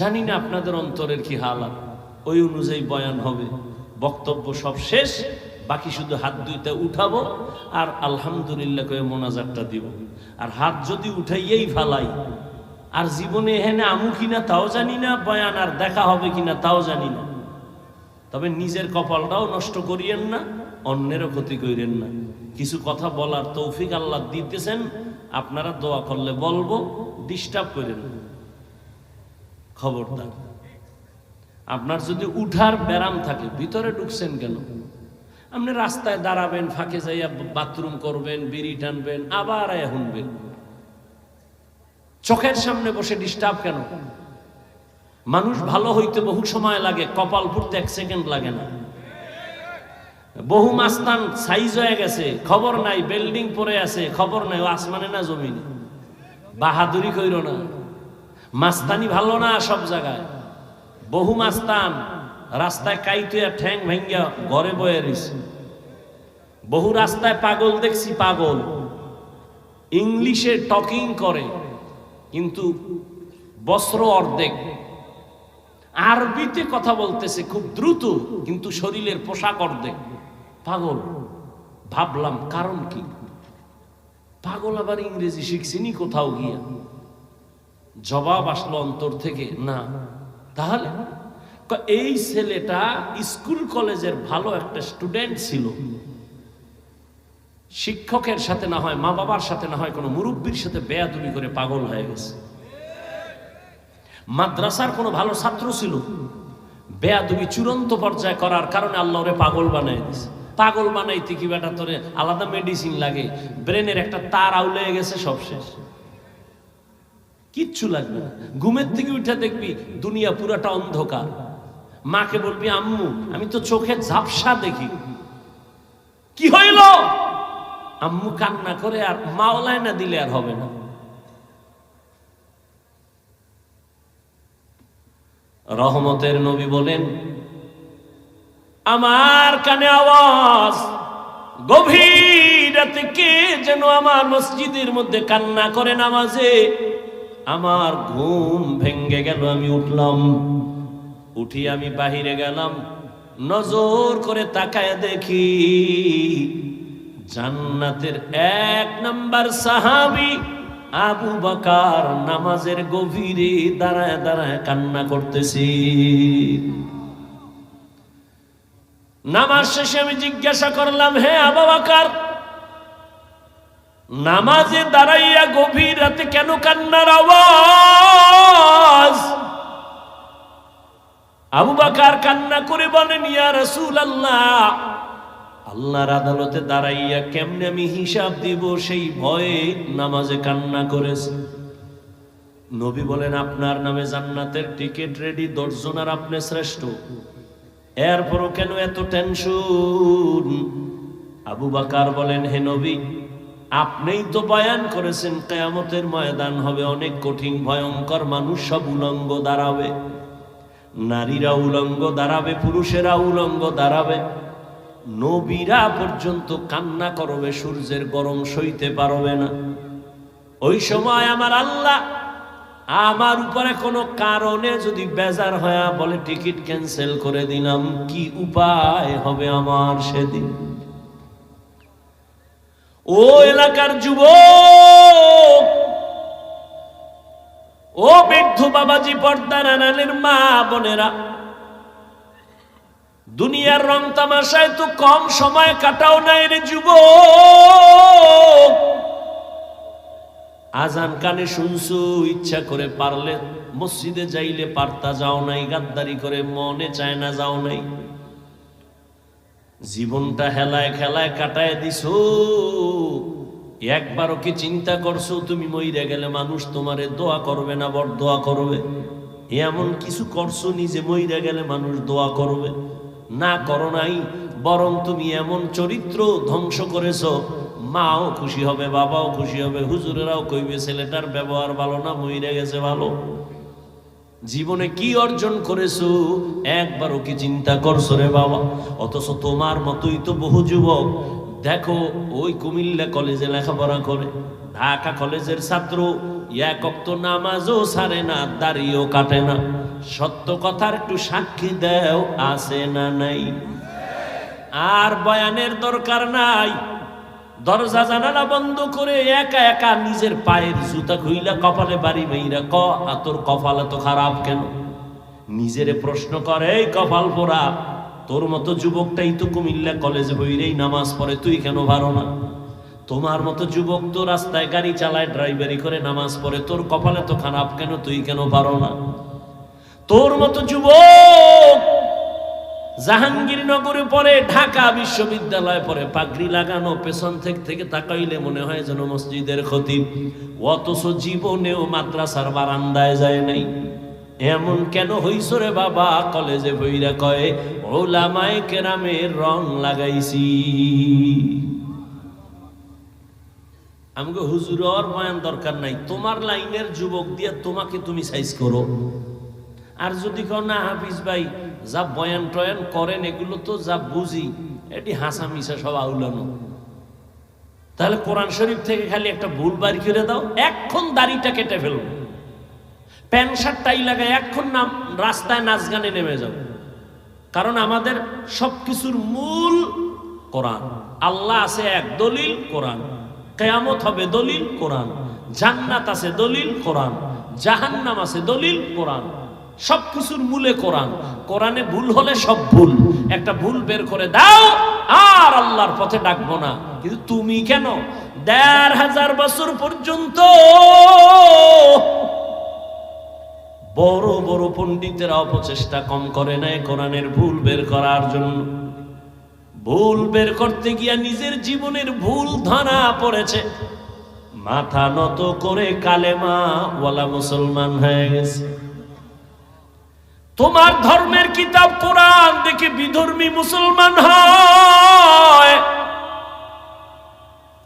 জানি না আপনাদের অন্তরের কি হালাত, ওই অনুযায়ী বয়ান হবে। বক্তব্য সব শেষ, বাকি শুধু হাত দুইটা উঠাবো আর আলহামদুলিল্লাহ কয়ে মোনাজাতটা দিব। আর হাত যদি উঠাইয়েই ফালাই, আর জীবনে এখানে আমু কিনা তাও জানি না, বয়ান আর দেখা হবে কিনা তাও জানি না। তবে নিজের কপালটাও নষ্ট করিয়েন না, অন্যেরও ক্ষতি করিয়েন না। কিছু কথা বলার তৌফিক আল্লাহ দিতেছেন, আপনারা দোয়া করলে বলবো, ডিস্টার্ব করেন না। খবরদার, আপনার যদি উঠার ব্যারাম থাকে, ভিতরে ঢুকছেন কেন? আপনি রাস্তায় দাঁড়াবেন, ফাঁকে যাইয়া বাথরুম করবেন, বিড়ি টানবেন, আবার আয়া শুনবেন। চোখের সামনে বসে ডিস্টার্ব কেন? মানুষ ভালো হইতে বহু সময় লাগে, কপাল পুড়তে 1 সেকেন্ড লাগে না। বহু মাস্তান সাইজ হয়ে গেছে, খবর নাই, বিল্ডিং পড়ে আছে, খবর নাই ও আসমানে না জমিনে। বাহাদুরি কইর না, মাস্তানি ভালো না সব জায়গায়। বহু মাস্তান রাস্তায় কাইতে ঠ্যাং ভাঙ্গা ঘরে বয়ে রইছে। বহু রাস্তায় পাগল দেখছি, পাগল ইংলিশে টকিং করে কিন্তু বস্ত্র অর্ধেক, আরবিতে কথা বলতেছে খুব দ্রুত কিন্তু শরীরের পোশাক অর্ধেক। পাগল। ভাবলাম কারণ কি? পাগল আবার ইংরেজি শিখছিনি কোথাও গিয়া? জবাব আসলো অন্তর থেকে, না। তাহলে এই ছেলেটা স্কুল কলেজের ভালো একটা স্টুডেন্ট ছিল, শিক্ষকের সাথে না হয়, মা বাবার সাথে না হয়, কোনো মুরব্বীর সাথে বেয়াদবি করে পাগল হয়ে গেছে। মাদ্রাসার কোনো ভালো ছাত্র ছিল, বেয়াদবি চূড়ান্ত পর্যায়ে করার কারণে আল্লাহ ওরে পাগল বানাই দিয়েছে। পাগল বানাইতে কি বেটা তোরে আলাদা মেডিসিন লাগে? ব্রেনের একটা তার আউলে গেছে, সব শেষ, কিচ্ছু লাগবে না। ঘুমের থেকে উঠে দেখবি দুনিয়া পুরাটা অন্ধকার। মাকে বলবি, আম্মু আমি তো চোখে ঝাপসা দেখি, কি হইল? আম্মু কান্না করে, আর মাওলায় না দিলে আর হবে না। রহমতের নবী বলেন, আমার কানে আওয়াজ, গভীর রাতে কে যেন আমার মসজিদের মধ্যে কান্না করে নামাজে। আমার ঘুম ভেঙ্গে গেল, আমি উঠলাম, উঠি আমি বাহিরে গেলাম, নজর করে তাকায় দেখি জান্নাতের 1 নাম্বার সাহাবী আবু বকর নামাজের গভীরে দাঁড়ায় দাঁড়ায় কান্না করতেছি। নামাজ শেষে আমি জিজ্ঞাসা করলাম, হে আবু বকর, নামাজে দাঁড়াইয়া গভীর রাতে কেন কান্নার আওয়াজ? আবু বকর কান্না করে বলেন, ইয়া রাসূলুল্লাহ, আল্লাহর আদালতে দাঁড়াইয়া কেমনে আমি হিসাব দিব সেই ভয়ে নামাজে কান্না করেছে। নবী বলেন, আপনার নামে জান্নাতের টিকিট রেডি 10 জন, আর আপনি শ্রেষ্ঠ, এরপরও কেন এত টেনশন? আবু বকর বলেন, হে নবী, আপনিই তো বয়ান করেছেন কিয়ামতের ময়দান হবে অনেক কঠিন ভয়ঙ্কর, মানুষ সব উলঙ্গ দাঁড়াবে, নারীরা উলঙ্গ দাঁড়াবে, পুরুষেরা উলঙ্গ দাঁড়াবে, নবীরা পর্যন্ত কান্না করবে, সূর্যের গরম সইতে পারবে না। ওই সময় আমার আল্লাহ আমার উপরে কোনো কারণে যদি বেজার হয়ে বলে টিকিট ক্যান্সেল করে দিলাম, কি উপায় হবে আমার সেদিন? ও এলাকার যুবক, ও বৃদ্ধ বাবাজি, পর্দার আড়ালের মা বোনেরা, দুনিয়ার রং তামাশায় তো কম সময় কাটাও নাই রে যুবক। আজান কানে শুনছো, ইচ্ছা করে পারলে মসজিদে যাইলে পারতা যাও নাই, গাদ্দারি করে মনে চায় না যাও নাই, জীবনটা হেলায় খেলায় কাটায় দিছো। একবারও কি চিন্তা করছো তুমি মইরা গেলে মানুষ তোমারে দোয়া করবে না বরদোয়া করবে? এমন কিছু করছো নিজে মইরা গেলে মানুষ দোয়া করবে? না করো নাই, বরং তুমি এমন চরিত্র ধ্বংস করেছো, মাও খুশি হবে, বাবাও খুশি হবে, হুজুরেরাও কইবে ছেলেটার ব্যবহার ভালো না, মইরা গেছে ভালো। জীবনে কি অর্জন করেছো একবারও কি চিন্তা করছো রে বাবা? অথচ তোমার মতোই তো বহু যুবক দেখো, ওই কুমিল্লা কলেজে লেখাপড়া করে, ঢাকা কলেজের ছাত্র, এক ওয়াক্ত নামাজও ছাড়ে না, দাড়িও কাটে না। সত্য কথার একটু সাক্ষী দেও, আছে না নাই? আর বয়ানের দরকার নাই, দরজা জানালা বন্ধ করে একা একা নিজের পায়ের জুতা খুইলা কপালে বাড়ি মেইরা ক, তোর কপাল এত খারাপ কেন? নিজেরে প্রশ্ন করে, এই কপাল পোড়া, তোর মতো যুবকটাই তো কুমিল্লা কলেজে বইরেই নামাজ পড়ে, তুই কেন পারো না? তোমার মতো যুবক তো রাস্তায় গাড়ি চালায়, ড্রাইভারি করে নামাজ পড়ে, তোর কপালে তো খারাপ কেন, তুই কেন পারো না? তোর মতো যুবক জাহাঙ্গীরনগরে পড়ে, ঢাকা বিশ্ববিদ্যালয়ে পড়ে, পাগড়ি লাগানো, পেছন থেকে তাকাইলে মনে হয় যেন মসজিদের খতিব, অথচ জীবনেও মাদ্রাসার বারান্দায় যায় নাই। এমন কেন হইছ রে বাবা? কলেজে বইরা কয়ে উলামায়ে কেরামের রং লাগাইছি। আমাকে হুজুরের বয়ান দরকার নাই, তোমার লাইনের যুবক দিয়ে তোমাকে তুমি সাইজ করো। আর যদি কও না হাফিজ ভাই যা বয়ান টয়ান করেন এগুলো তো যা বুঝি, এটি হাসা মিশা সব আউলানো, তাহলে কোরআন শরীফ থেকে খালি একটা ভুল বাড়ি করে দাও, এখন দাড়িটা কেটে ফেলবো, প্যান্ট শার্ট টাই লাগায় এখন নাম রাস্তায় নাচ গানে নেমে যাও। কারণ আমাদের সবকিছুর মূল কোরআন। আল্লাহ আছে এক, দলিল কোরআন, কিয়ামত হবে দলিল কোরআন, জান্নাত আছে দলিল কোরআন, জাহান্নাম আছে দলিল কোরআন, সবকিছুর মূলে কোরআন। কোরআনে ভুল হলে সব ভুল, একটা ভুল বের করে দাও, আর আল্লাহর পথে ডাকবো না। কিন্তু তুমি কেন ১৫০০ বছর পর্যন্ত বড় বড় পণ্ডিতেরা অপচেষ্টা কম করে নাই কোরআনের ভুল বের করার জন্য। ভুল বের করতে গিয়া নিজের জীবনের ভুল ধরা পড়েছে, মাথা নত করে কালেমা ওয়ালা মুসলমান হয়ে গেছে। তোমার ধর্মের কিতাব কোরআন দেখে বিধর্মী মুসলমান হয়,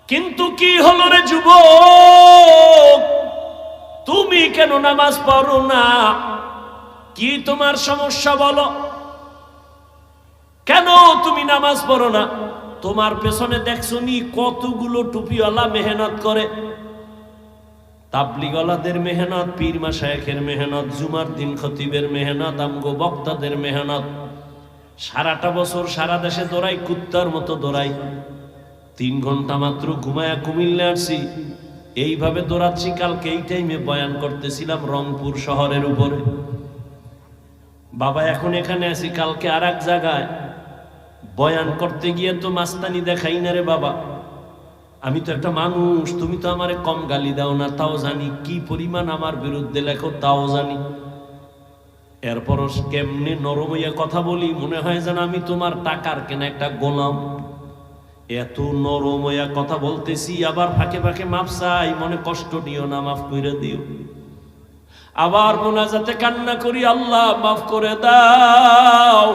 কিন্তু কি হলো রে যুবক, তুমি কেন নামাজ পড়ো না? কি তোমার সমস্যা বলো? কেন তুমি নামাজ পড়ো না? তোমার পেছনে দেখছো নি কতগুলো টুপিওয়ালা মেহনত করে, তাবলিগওয়ালাদের মেহনত, পীর মাশায়েখের মেহনত, জুমার দিন খতিবের মেহনত, আমগো বক্তাদের মেহনত। সারাটা বছর সারা দেশে দৌড়াই, কুত্তার মতো দৌড়াই। 3 ঘন্টা মাত্র ঘুমায়া কুমিল্লা আসছি, এইভাবে দৌড়াচ্ছি। কালকে এই টাইমে বয়ান করতেছিলাম রংপুর শহরের উপরে। বাবা এখন এখানে আছি, কালকে আর এক জায়গায় বয়ান করতে গিয়ে তো মাস্তানি দেখাই না রে বাবা। আমি তো একটা মানুষ, তুমি তো আমারে কম গালি দাও না, তাও জানি কি পরিমাণ আমার বিরুদ্ধে লেখো, তাও জানি। এরপরও কেমনে নরম হইয়া কথা বলি, মনে হয় যেন আমি তোমার টাকার কেনা একটা গোলাম। এত নরম হইয়া কথা বলতেছি, আবার ফাঁকে ফাঁকে মাফ চাই, মনে কষ্ট দিও না, মাফ করে দিও। আবার মোনাজাতে কান্না করি, আল্লাহ মাফ করে দাও।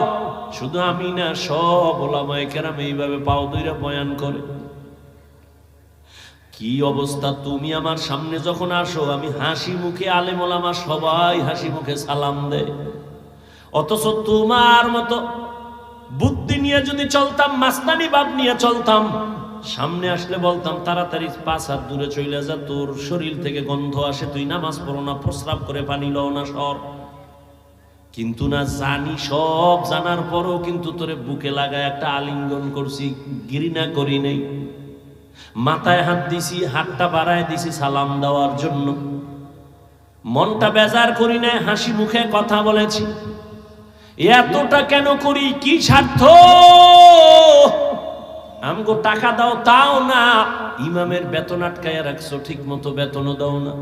শুধু আমি না, সব ওলামায়ে কেরাম এইভাবে পাও ধইরা বয়ান করে। কি অবস্থা! তুমি আমার সামনে যখন আসো, আমি হাসি মুখে, আলেম ওলামা সবাই হাসি মুখে সালাম দেয়। অথচ তোমার মতো বুদ্ধি নিয়ে যদি চলতাম, মাস্তানি ভাব নিয়ে চলতাম, সামনে আসলে বলতাম তাড়াতাড়ি 5 হাত দূরে চলে যা, তোর শরীর থেকে গন্ধ আসে, তুই নামাজ পড়ো না, প্রস্রাব করে পানি লও না, সর। কিন্তু না, জানি, সব জানার পরও কিন্তু তোরে বুকে লাগায় একটা আলিঙ্গন করছি, ঘৃণা করি নেই। মাথায় হাত দিছি, হাতটা বাড়ায় দিছি সালাম দেওয়ার জন্য। মনটা বেজার করি নাই, হাসি মুখে কথা বলেছি। এতটা কেন করি? কি স্বার্থ? আমগো টাকা দাও, তাও না। ইমামের বেতন আটকায় রাখছো, ঠিক মতো বেতনও দাও না।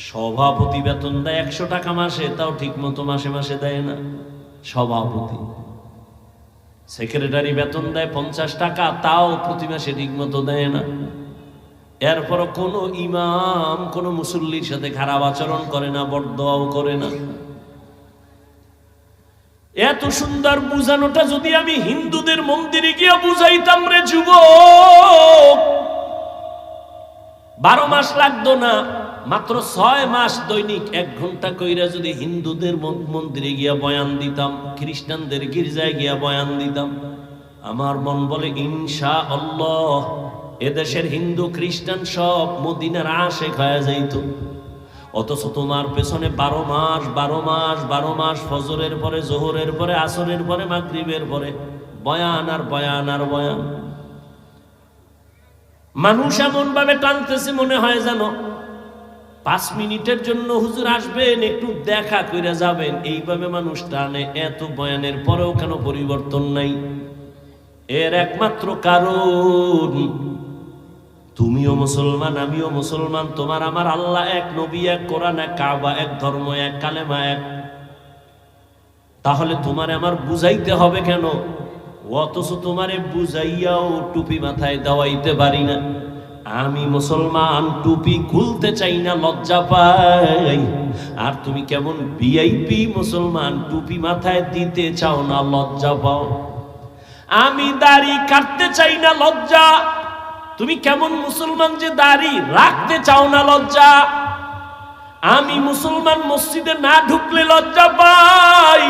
সভাপতি বেতন দেয় 100 টাকা মাসে, তাও ঠিক মতো মাসে মাসে দেয় না সভাপতি। সেক্রেটারি বেতন দেয় 50 টাকা, তাও প্রতি মাসে ঠিক মতো দেয় না। এরপর কোনো ইমাম কোনো মুসল্লির সাথে খারাপ আচরণ করে না, বরদোয়াও করে না। এত সুন্দর বুঝানোটা যদি আমি হিন্দুদের মন্দিরে গিয়ে বুঝাইতাম রে যুবক, 12 মাস লাগতো না, মাত্র 6 মাস দৈনিক 1 ঘন্টা কইরা যদি হিন্দুদের মন্দিরে গিয়া বয়ান দিতাম, খ্রিস্টানদের গির্জায় গিয়া বয়ান দিতাম, আমার মন বলে ইনশাআল্লাহ এদেশের হিন্দু খ্রিস্টান সব মদিনার আশেক হয়ে যাইত। অথচ তোমার পেছনে 12 মাস 12 মাস 12 মাস, ফজরের পরে, জোহরের পরে, আসরের পরে, মাগরিবের পরে বয়ান আর বয়ান আর বয়ান। মানুষ এমন ভাবে টানতেছে, মনে হয় যেন 5 মিনিটের জন্য হুজুর আসবেন, একটু দেখা করে যাবেন, এইভাবে মানুষ টানে। এত বয়ানের পরেও কেন পরিবর্তন নাই? এর একমাত্র কারণ, তুমিও মুসলমান, আমিও মুসলমান, তোমার আমার আল্লাহ এক, নবী এক, কোরআন এক, কাবা এক, ধর্ম এক, কালেমা এক। তাহলে তোমারে আমার বুঝাইতে হবে কেন? অথচ তোমারে বুঝাইয়াও টুপি মাথায় দেওয়াইতে পারি না। আমি মুসলমান, টুপি খুলতে চাই না, লজ্জা পাই। আর তুমি কেমন ভিআইপি মুসলমান, টুপি মাথায় দিতে চাও না, লজ্জা পাও। আমি দাড়ি কাটতে চাই না, লজ্জা। তুমি কেমন মুসলমান যে দাড়ি রাখতে চাও না, লজ্জা। আমি মুসলমান, মসজিদে না ঢুকলে লজ্জা পাই।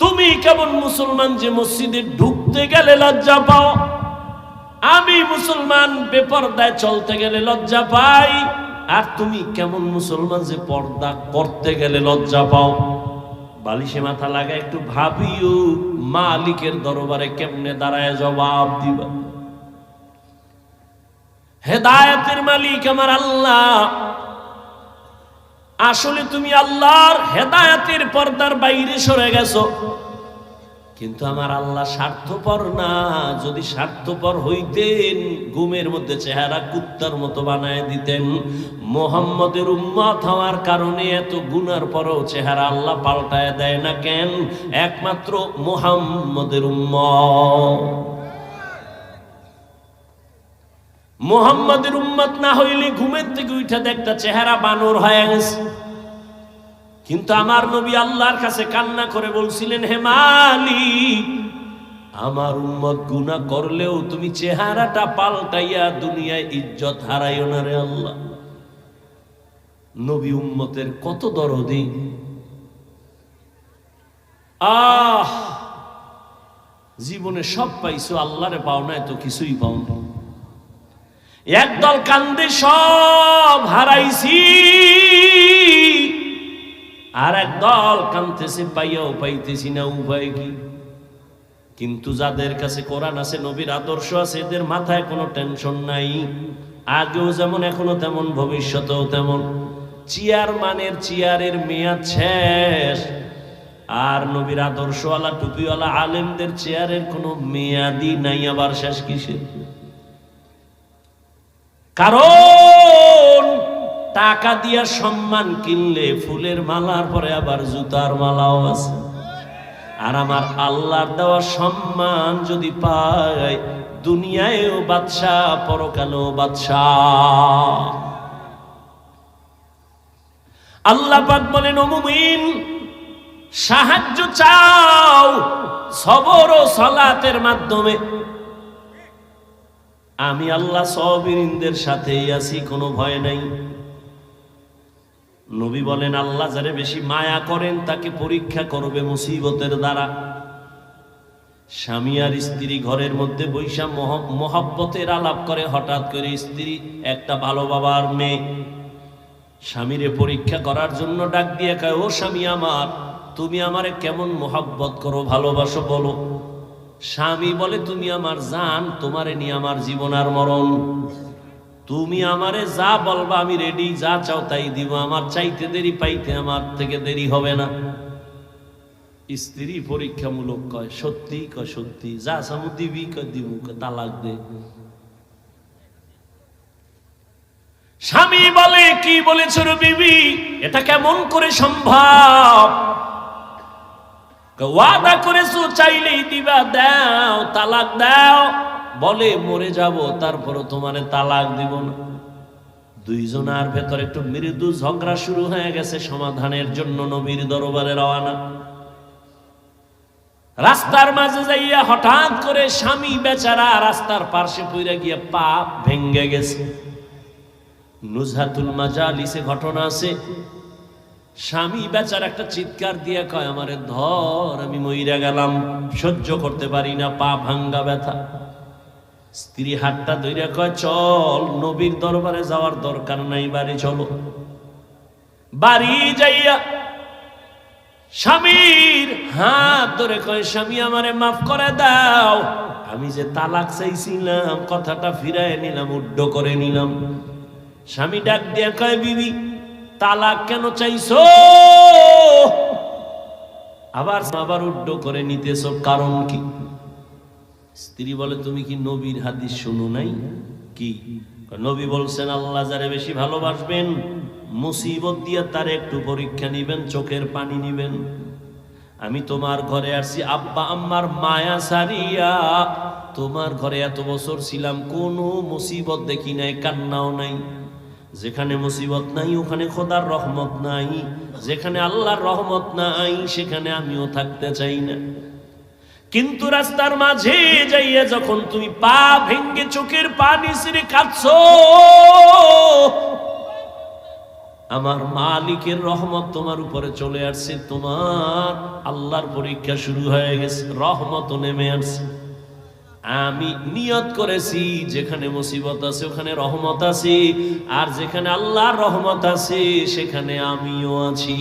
তুমি কেমন মুসলমান যে মসজিদে ঢুকতে গেলে লজ্জা পাও। আমি মুসলমান, বেপরদায় চলতে গেলে লজ্জা পাই। আর তুমি কেমন মুসলমান যে পর্দা করতে গেলে লজ্জা পাও। বালিশে মাথা লাগা একটু ভাবিও, মালিকের দরবারে কেমনে দাঁড়ায় জবাব দিবা। হেদায়েতের মালিক আমার আল্লাহ। আসলে তুমি আল্লাহর হেদায়েতের পর্দার বাইরে সরে গেছো। কিন্তু আমার আল্লাহ স্বার্থপর না। যদি স্বার্থপর হইতেন, ঘুমের মধ্যে চেহারা কুত্তার মতো বানায় দিতেন। মুহাম্মদের উম্মত হওয়ার কারণে এত গুনার পরেও চেহারা আল্লাহ পাল্টায় দেয় না কেন? একমাত্র মুহাম্মদের উম্মত। মুহাম্মদের উম্মত না হইলে ঘুমের থেকে উঠে দেখতা চেহারা বানর হয়ে গেছে। কিন্তু আমার নবী আল্লাহর কাছে কান্না করে বলছিলেন, হে মালিক, আমার উম্মত গুনাহ করলেও তুমি চেহারাটা পাল্টাইয়া দুনিয়ায় ইজ্জত হারাইও না রে আল্লাহ। নবী উম্মতের কত দরদি। জীবনে সব পাইছো, আল্লাহরে পাও না, তো কিছুই পাও না। একদল কান্দে সব হারাইছি, আর একদল কান্দতেছে পাইয়াও পাইতেছি না, উপায় কি? কিন্তু যাদের কাছে কোরআন আছে, নবীর আদর্শ আছে, এদের মাথায় কোনো টেনশন নাই। আগেও যেমন এখনো তেমন, ভবিষ্যতেও তেমন। চেয়ারম্যানের চেয়ারের মেয়াদ শেষ, আর নবীর আদর্শওয়ালা টুপিওয়ালা আলেমদের চেয়ারের কোনো মেয়াদই নাই। আবার শেষ কিসের? কারণ টাকা দিয়া সম্মান কিনলে ফুলের মালার পরে আবার জুতার মালাও আছে। আর আমার আল্লাহর দেওয়া সম্মান যদি পায়, দুনিয়ায়ও বাদশাহ, পরকালেও বাদশাহ। আল্লাহ পাক বলেন, ও মুমিন, সাহায্য চাও সবর ও সালাতের মাধ্যমে। আমি আল্লাহ সাবিরিনদের সাথেই আছি, কোনো ভয় নাই। নবী বলেন, আল্লাহ যারে বেশি মায়া করেন তাকে পরীক্ষা করবে মুসিবতের দ্বারা। স্বামী আর স্ত্রী ঘরের মধ্যে বৈশা মহব্বতের আলাপ করে, হঠাৎ করে স্ত্রী একটা ভালো বাবার মেয়ে স্বামীরে পরীক্ষা করার জন্য ডাক দিয়ে কয়, ও স্বামী আমার, তুমি আমারে কেমন মহব্বত করো, ভালোবাসো বলো। স্বামী বলে, তুমি আমার জান, তোমারে নিয়ে আমার জীবন আর মরণ। তুমি আমারে যা বলবা আমি রেডি, যা চাও তাই দিব, আমার চাইতে দেরি পাইতে আমার থেকে দেরি হবে না। স্ত্রী পরীক্ষামূলক কয়, সত্যি? কয় সত্যি। যা চামু দিবি? কয় দিব। তালাক দে। স্বামী বলে, কি বলেছ রে বিবি, এটা কেমন করে সম্ভব? ওয়াদা করেছো চাইলেই দিবা, দাও, তালাক দাও। বলে, মরে যাব তারপরও তোমারে তালাক দিব না। দুইজনের ভেতর একটু মৃদু ঝগড়া শুরু হয়ে গেছে। সমাধানের জন্য নবীর দরবারে রওনা। রাস্তার মাঝে যাইয়া হঠাৎ করে স্বামী বেচারা রাস্তার পাশে পড়ে গিয়ে পা ভেঙ্গে গেছে। নুজহাতুল মাজালিসে ঘটনা আছে। স্বামী বেচারা একটা চিৎকার দিয়ে কয়, আমারে ধর, আমি মইরা গেলাম, সহ্য করতে পারি না, পা ভাঙ্গা ব্যথা। স্ত্রী হাতটা ধরে কয়, চল, নবীর দরবারে যাওয়ার দরকার নাই, বাড়ি চলো। বাড়ি যাইয়া স্বামীর হাত ধরে কয়, স্বামী আমারে মাফ করে দাও, আমি যে তালাক চাইছিলাম কথাটা ফিরায় নিলাম, উড্ড করে নিলাম। স্বামী ডাক দিয়ে কয়, বিবি তালাক কেন চাইছো? আবার উড্ড করে নিতেছো, কারণ কি? স্ত্রী বলে, তুমি কি নবীর হাদিস শুনো নাই? কি? নবী বলছেন, আল্লাহ যারে বেশি ভালোবাসবেন মুসিবত দিয়ে তারে একটু পরীক্ষা নিবেন, চোখের পানি নিবেন। আমি তোমার ঘরে আসছি আব্বা আম্মার মায়া সারিয়া, তোমার ঘরে এত বছর ছিলাম, কোনো মুসিবত দেখি নাই, কান্নাও নাই। যেখানে মুসিবত নাই ওখানে খোদার রহমত নাই, যেখানে আল্লাহর রহমত নাই সেখানে আমিও থাকতে চাই না। কিন্তু রাস্তার মাঝে যাইয়া যখন তুমি পা ভেঙ্গে চোখের পানি ছেড়ে কাঁদছো, আমার মালিকের রহমত তোমার উপরে চলে আসছে, তোমার আল্লাহর পরীক্ষা শুরু হয়ে গেছে, রহমত নেমে আসছে। আমি নিয়ত করেছি যেখানে মুসিবত আছে ওখানে রহমত আছে, আর যেখানে আল্লাহর রহমত আছে সেখানে আমিও আছি।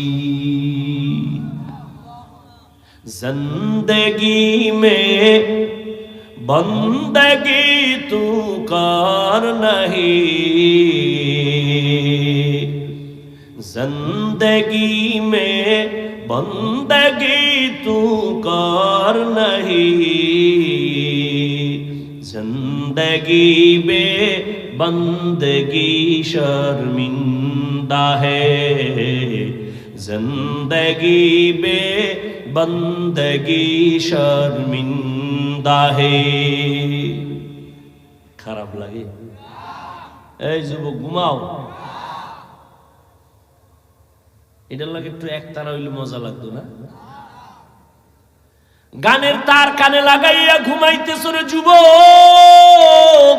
জিন্দেগি মে বন্দগি তু কর নহি, জিন্দেগি মে বন্দগি তু কর নহি, जिंदगी बे बंदगी शर्मिंदा है, जिंदगी बे बंदगी शर्मिंदा है। খারাপ লাগে? এই যুবক ঘুমাও, এটার লাগে একটু একতারা হইলে মজা লাগতো না? গানের তার কানে লাগাইয়া ঘুমাইতেছ রে যুবক,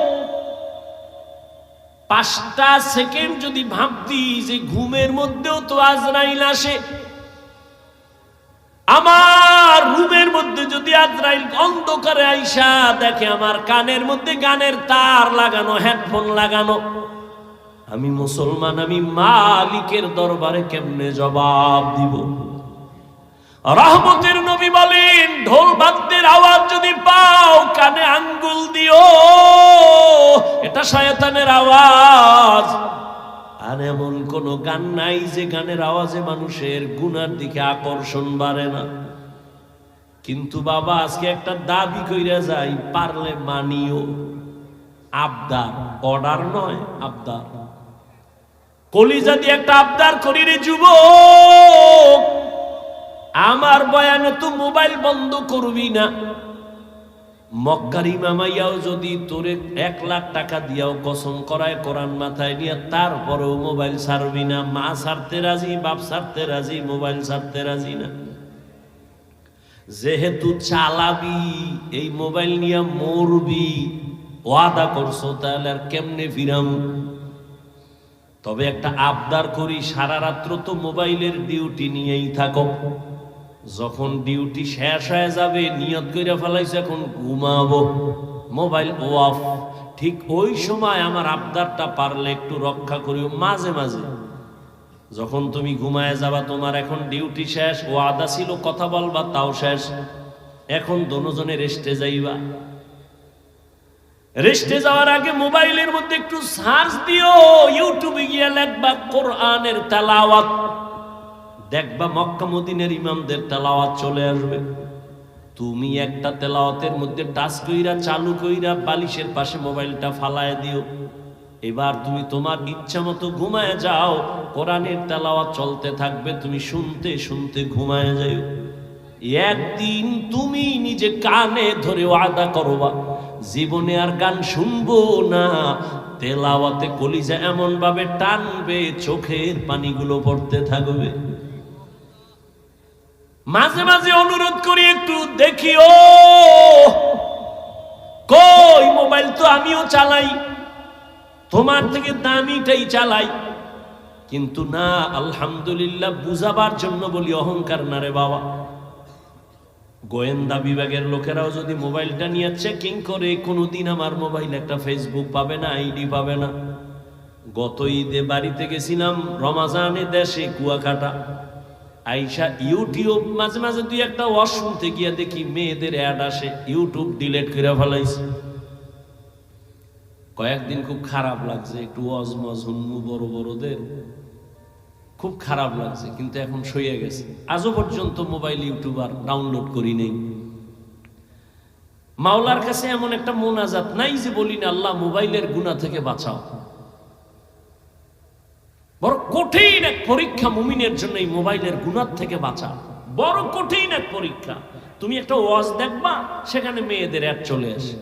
5টা সেকেন্ড যদি ভাবতি যে ঘুমের মধ্যেও তো আজরাইল আসে, আমার রুমের মধ্যে যদি আজরাইল আজরাইল অন্ধকারে আইসা দেখে আমার কানের মধ্যে গানের তার লাগানো, হেডফোন লাগানো। আমি মুসলমান, আমি মালিকের দরবারে কেমনে জবাব দিব? রহমতের নবী বলেন, ঢোল বাদ্যের আওয়াজ যদি পাও কানে আঙ্গুল দিও, এটা শয়তানের আওয়াজ। আর এমন কোন গান নাই যে গানের আওয়াজে মানুষের গুনার দিকে আকর্ষণ বাড়ে না। কিন্তু বাবা আজকে একটা দাবি কইরা যাই, পারলে মানিও। আবদার, অর্ডার নয়, আবদার। কলিজা দিয়ে একটা আবদার করি রে যুবক, আমার বয়ানে তো মোবাইল বন্ধ করবি না। মক্কার ইমামাইয়াও যদি তোরে 1 লাখ টাকা দিয়াও কসম করায় কোরআন মাথায় নিয়ে, তারপরেও মোবাইল ছাড়বি না। মা ছাড়তে রাজি, বাপ ছাড়তে রাজি, মোবাইল ছাড়তে রাজি না। যেহেতু চালাবি, এই মোবাইল নিয়ে মরবি, ওয়াদা করছো, তাহলে আর কেমনে ফিরাম? তবে একটা আবদার করি, সারা রাত্র তো মোবাইলের ডিউটি নিয়েই থাকো। যখন ডিউটি শেষ হয়ে যাবে, নিয়ত কইরা ফেলাইছো এখন ঘুমাবো, মোবাইল অফ। ঠিক ওই সময় আমার আবদারটা পারলে একটু রক্ষা করিও। মাঝে মাঝে যখন তুমি ঘুমায় যাবা, তোমার এখন ডিউটি শেষ, ওয়াদা ছিল কথা বলবা, তাও শেষ, এখন দুজনে রেস্টে যাইবা। রেস্টে যাওয়ার আগে মোবাইলের মধ্যে একটু সার্চ দিও, ইউটিউবে গিয়ে লিখবা কোরআনের তেলাওয়াত, দেখবা মক্কা মদিনার ইমামদের তেলাওয়াত চলে আসবে। তুমি একটা তেলাওয়াতের মধ্যে টাচ কইরা, চালু কইরা বালিশের পাশে মোবাইলটা ফালায় দিও। এবার তুমি তোমার ইচ্ছা মতো ঘুমায় যাও, কোরআনের তেলাওয়াত চলতে থাকবে, তুমি শুনতে শুনতে ঘুমায় যাও। একদিন তুমি নিজে কানে ধরে ওয়াদা করবা, জীবনে আর গান শুনবো না। তেলাওয়াতে কলিজা এমন ভাবে টানবে, চোখের পানিগুলো পড়তে থাকবে। মাঝে মাঝে অনুরোধ করি, একটু দেখিও। কই মোবাইল তো আমিও চালাই, তোমার থেকে দামিটাই চালাই। কিন্তু না, আলহামদুলিল্লাহ, বুঝাবার জন্য বলি, অহংকার না রে বাবা। গোয়েন্দা বিভাগের লোকেরাও যদি মোবাইলটা নিয়ে চেকিং করে, কোনোদিন আমার মোবাইল একটা ফেসবুক পাবে না, আইডি পাবে না। গত ঈদে বাড়িতে গেছিলাম, রমাজানে দেশে কুয়াকাটা, আইসা ইউটিউব মাঝে মাঝে 2-1 ওয়াজ শুনতে গিয়া দেখি মেয়েদের অ্যাড আসে, ইউটিউব ডিলিট করে ফেলাইছে। কয়েকদিন খুব খারাপ লাগছে, একটু ওয়াজ মজ শুনবো বড় বড়দের, খুব খারাপ লাগছে। কিন্তু এখন সইয়া গেছে, আজও পর্যন্ত মোবাইল ইউটিউব আর ডাউনলোড করি নেই। মাওলার কাছে এমন একটা মোনাজাত নাই যে বলি না, আল্লাহ মোবাইলের গুনাহ থেকে বাঁচাও। বড় কঠিন এক পরীক্ষা মুমিনের জন্য এই মোবাইলের গুনাহ থেকে বাঁচা, বড় কঠিন এক পরীক্ষা। তুমি একটা ওয়াজ দেখবা, সেখানে মেয়েদের অ্যাড চলে আসে।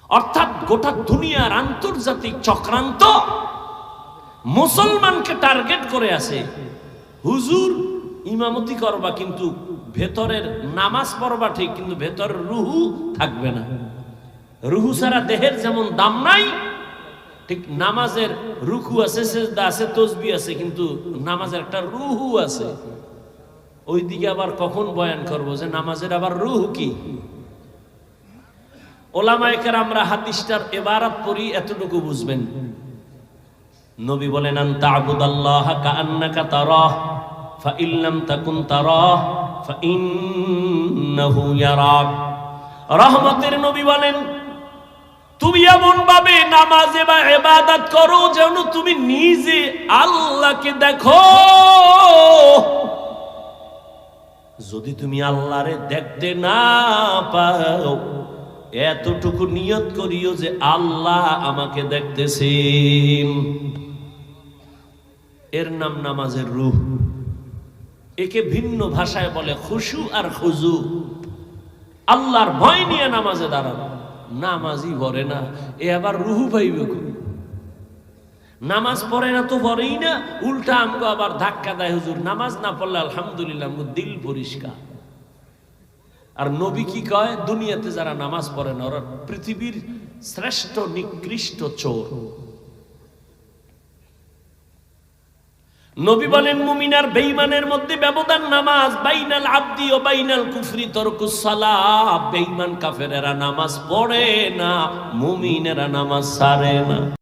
অর্থাৎ গোটা দুনিয়ার আন্তর্জাতিক চক্রান্ত মুসলমানকে টার্গেট করে আছে। হুজুর ইমামতি করবা, কিন্তু ভেতরের নামাজ পড়বা ঠিক, কিন্তু ভেতরের রুহু থাকবে না। রুহু ছাড়া দেহের যেমন দাম নাই, ঠিক নামাজের রুকু আছে, সেজদা আছে, তাসবিহ আছে, কিন্তু নামাজের একটা রুহু আছে। ওইদিকে আবার কখন বয়ান করব যে নামাজের আবার রুহ কি? ওলামায়ে কেরামরা হাদিসটার ইবারত পড়ি, এতটুকু বুঝবেন। নবী বলেন, আনতা আবুদাল্লাহ কাআন্নাকা তারাহ ফাইন লাম তাকুন তারাহ ফাইন্নাহু ইয়ারাক। রহমতের নবী বলেন, তুমি এমন ভাবে নামাজে বা ইবাদত করো যেন তুমি নিজে আল্লাহকে দেখো। যদি তুমি আল্লাহরে দেখতে না পাও, এতটুকু নিয়ত করিও যে আল্লাহ আমাকে দেখতেছেন। এর নাম নামাজের রূহ। একে ভিন্ন ভাষায় বলে খুশু আর খুজু। আল্লাহর ভয় নিয়ে নামাজে দাঁড়ানো। নামাজই পড়ে না, এ আবার রুহু পাইবে কই? নামাজ পড়ে না তো পড়েই না, উল্টা আমগো আবার ধাক্কা দেয়, হুজুর নামাজ না পড়লে আলহামদুলিল্লাহ আমগো দিল পরিষ্কার। আর নবী কি কয়, দুনিয়াতে যারা নামাজ পড়ে না ওরা পৃথিবীর শ্রেষ্ঠ নিকৃষ্ট চোর। নবী বলেন মুমিন আর বেঈমানের মধ্যে ব্যবধান নামাজ, বাইনাল আবদি ও বাইনাল কুফরি তরকুস সালাহ। বেঈমান কাফেরেরা নামাজ পড়ে না, মুমিনেরা নামাজ ছাড়ে না।